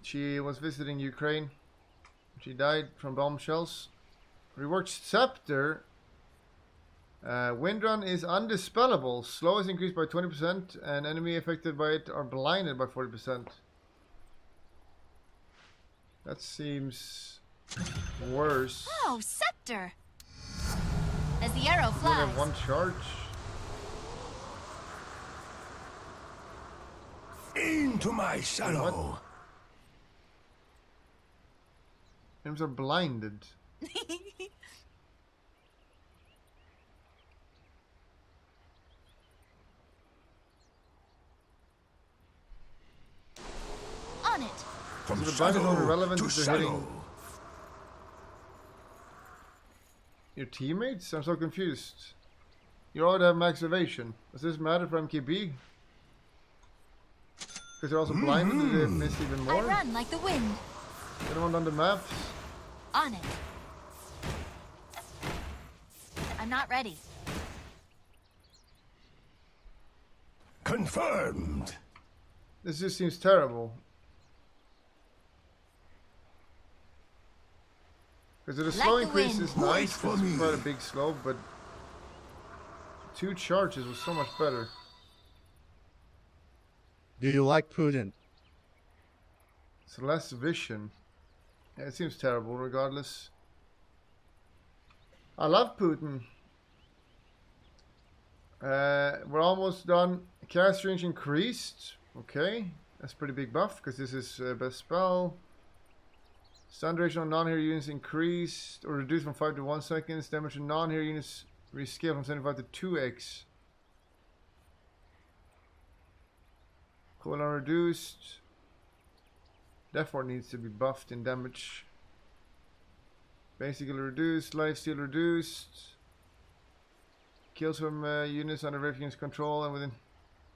She was visiting Ukraine. She died from bombshells. Reworked Scepter. Windrun is undispellable. Slow is increased by 20%, and enemy affected by it are blinded by 40%. That seems worse. Oh, scepter. As the arrow You only flies. have one charge. Into my shadow. Enemies are blinded. On it. From So the blinded is only relevant to if they're hitting shadow. your teammates? I'm so confused. You already have max evasion. Does this matter for MKB? Because they're also blinded and they miss even I more? run like the wind. Anyone on the maps? On it. I'm not ready. Confirmed. This just seems terrible. Because the Like slow the increase wind. is nice, Wait for it's me. quite a big slow, but 2 charges was so much better. Do you like Putin? So less vision. Yeah, it seems terrible regardless. I love Putin. We're almost done. Cast range increased. Okay, that's a pretty big buff because this is best spell. Stun duration on non-hero units increased or reduced from 5 to 1 seconds. Damage to non-hero units rescaled from 75 to 2x. Cooldown reduced. Therefore needs to be buffed in damage. Basically reduced. Lifesteal reduced. Kills from units under Verrk's control and within.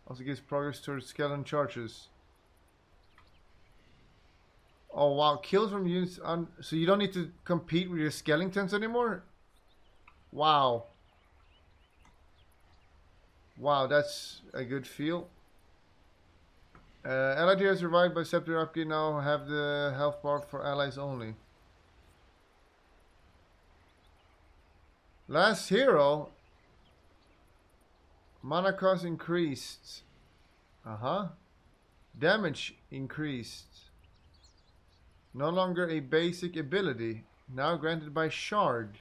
Also gives progress towards skeleton charges. Oh wow, kills from units on. So you don't need to compete with your skeletons anymore? Wow. Wow, that's a good feel. Elaitoh has survived by Scepter upgrade, now have the health bar for allies only. Last hero. Mana cost increased. Damage increased. No longer a basic ability. Now granted by Shard.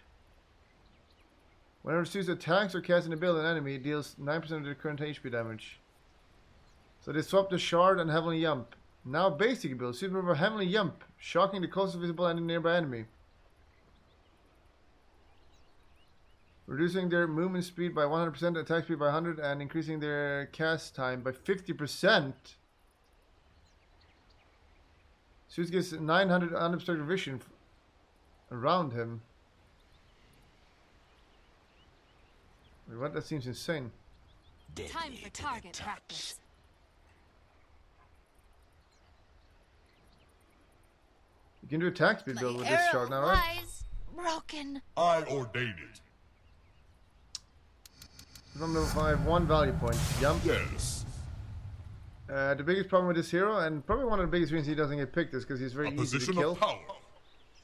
Whenever it receives attacks or casts an ability on an enemy, it deals 9% of the current HP damage. So they swapped the Shard and Heavenly Jump. Now basic ability. Super over Heavenly Jump. Shocking the closest visible and nearby enemy. Reducing their movement speed by 100%, attack speed by 100, and increasing their cast time by 50%. Suits gets 900 unobstructed vision around him. Wait, what? That seems insane. Time for target practice. You can do attack speed build with this shard now, right? Broken. I ordain it. From level 5, 1 value point. Jump. Yes. The biggest problem with this hero, and probably one of the biggest reasons he doesn't get picked, is because he's very easy to kill.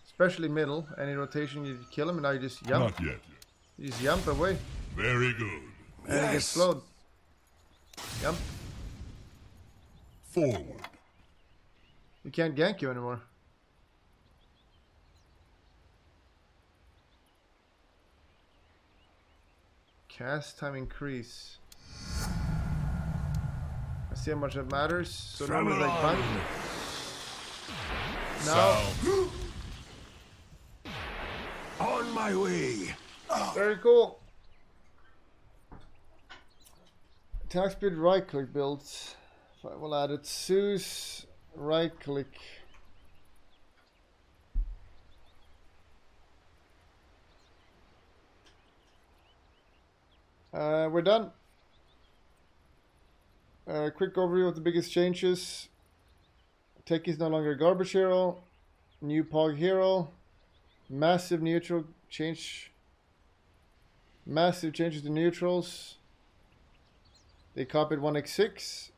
Especially middle. Any rotation, you kill him, and now you just jump. Not yet. You just jump away. Very good. And he gets slowed. Jump. Forward. We can't gank you anymore. Cast time increase. Let's see how much that matters. So normally like bang. Now. On my way. Very cool. Attack speed right click builds. We'll add it. Zeus right click. We're done. Quick overview of the biggest changes. Tech is no longer a garbage hero. New Pog hero. Massive neutral change. Massive changes to neutrals. They copied 1x6.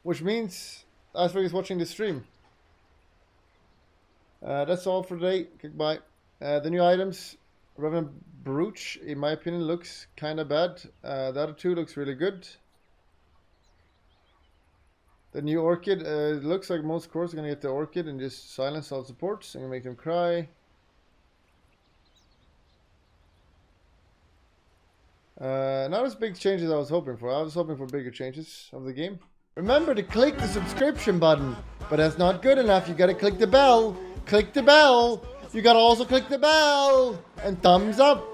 Which means Asperg is watching the stream. That's all for today. Goodbye. The new items. Revenant Brooch, in my opinion, looks kind of bad. The other two looks really good. The new Orchid, it looks like most cores are going to get the Orchid and just silence all supports and make them cry. Not as big changes I was hoping for. I was hoping for bigger changes of the game. Remember to click the subscription button, but that's not good enough. You got to click the bell. Click the bell. You got to also click the bell and thumbs up.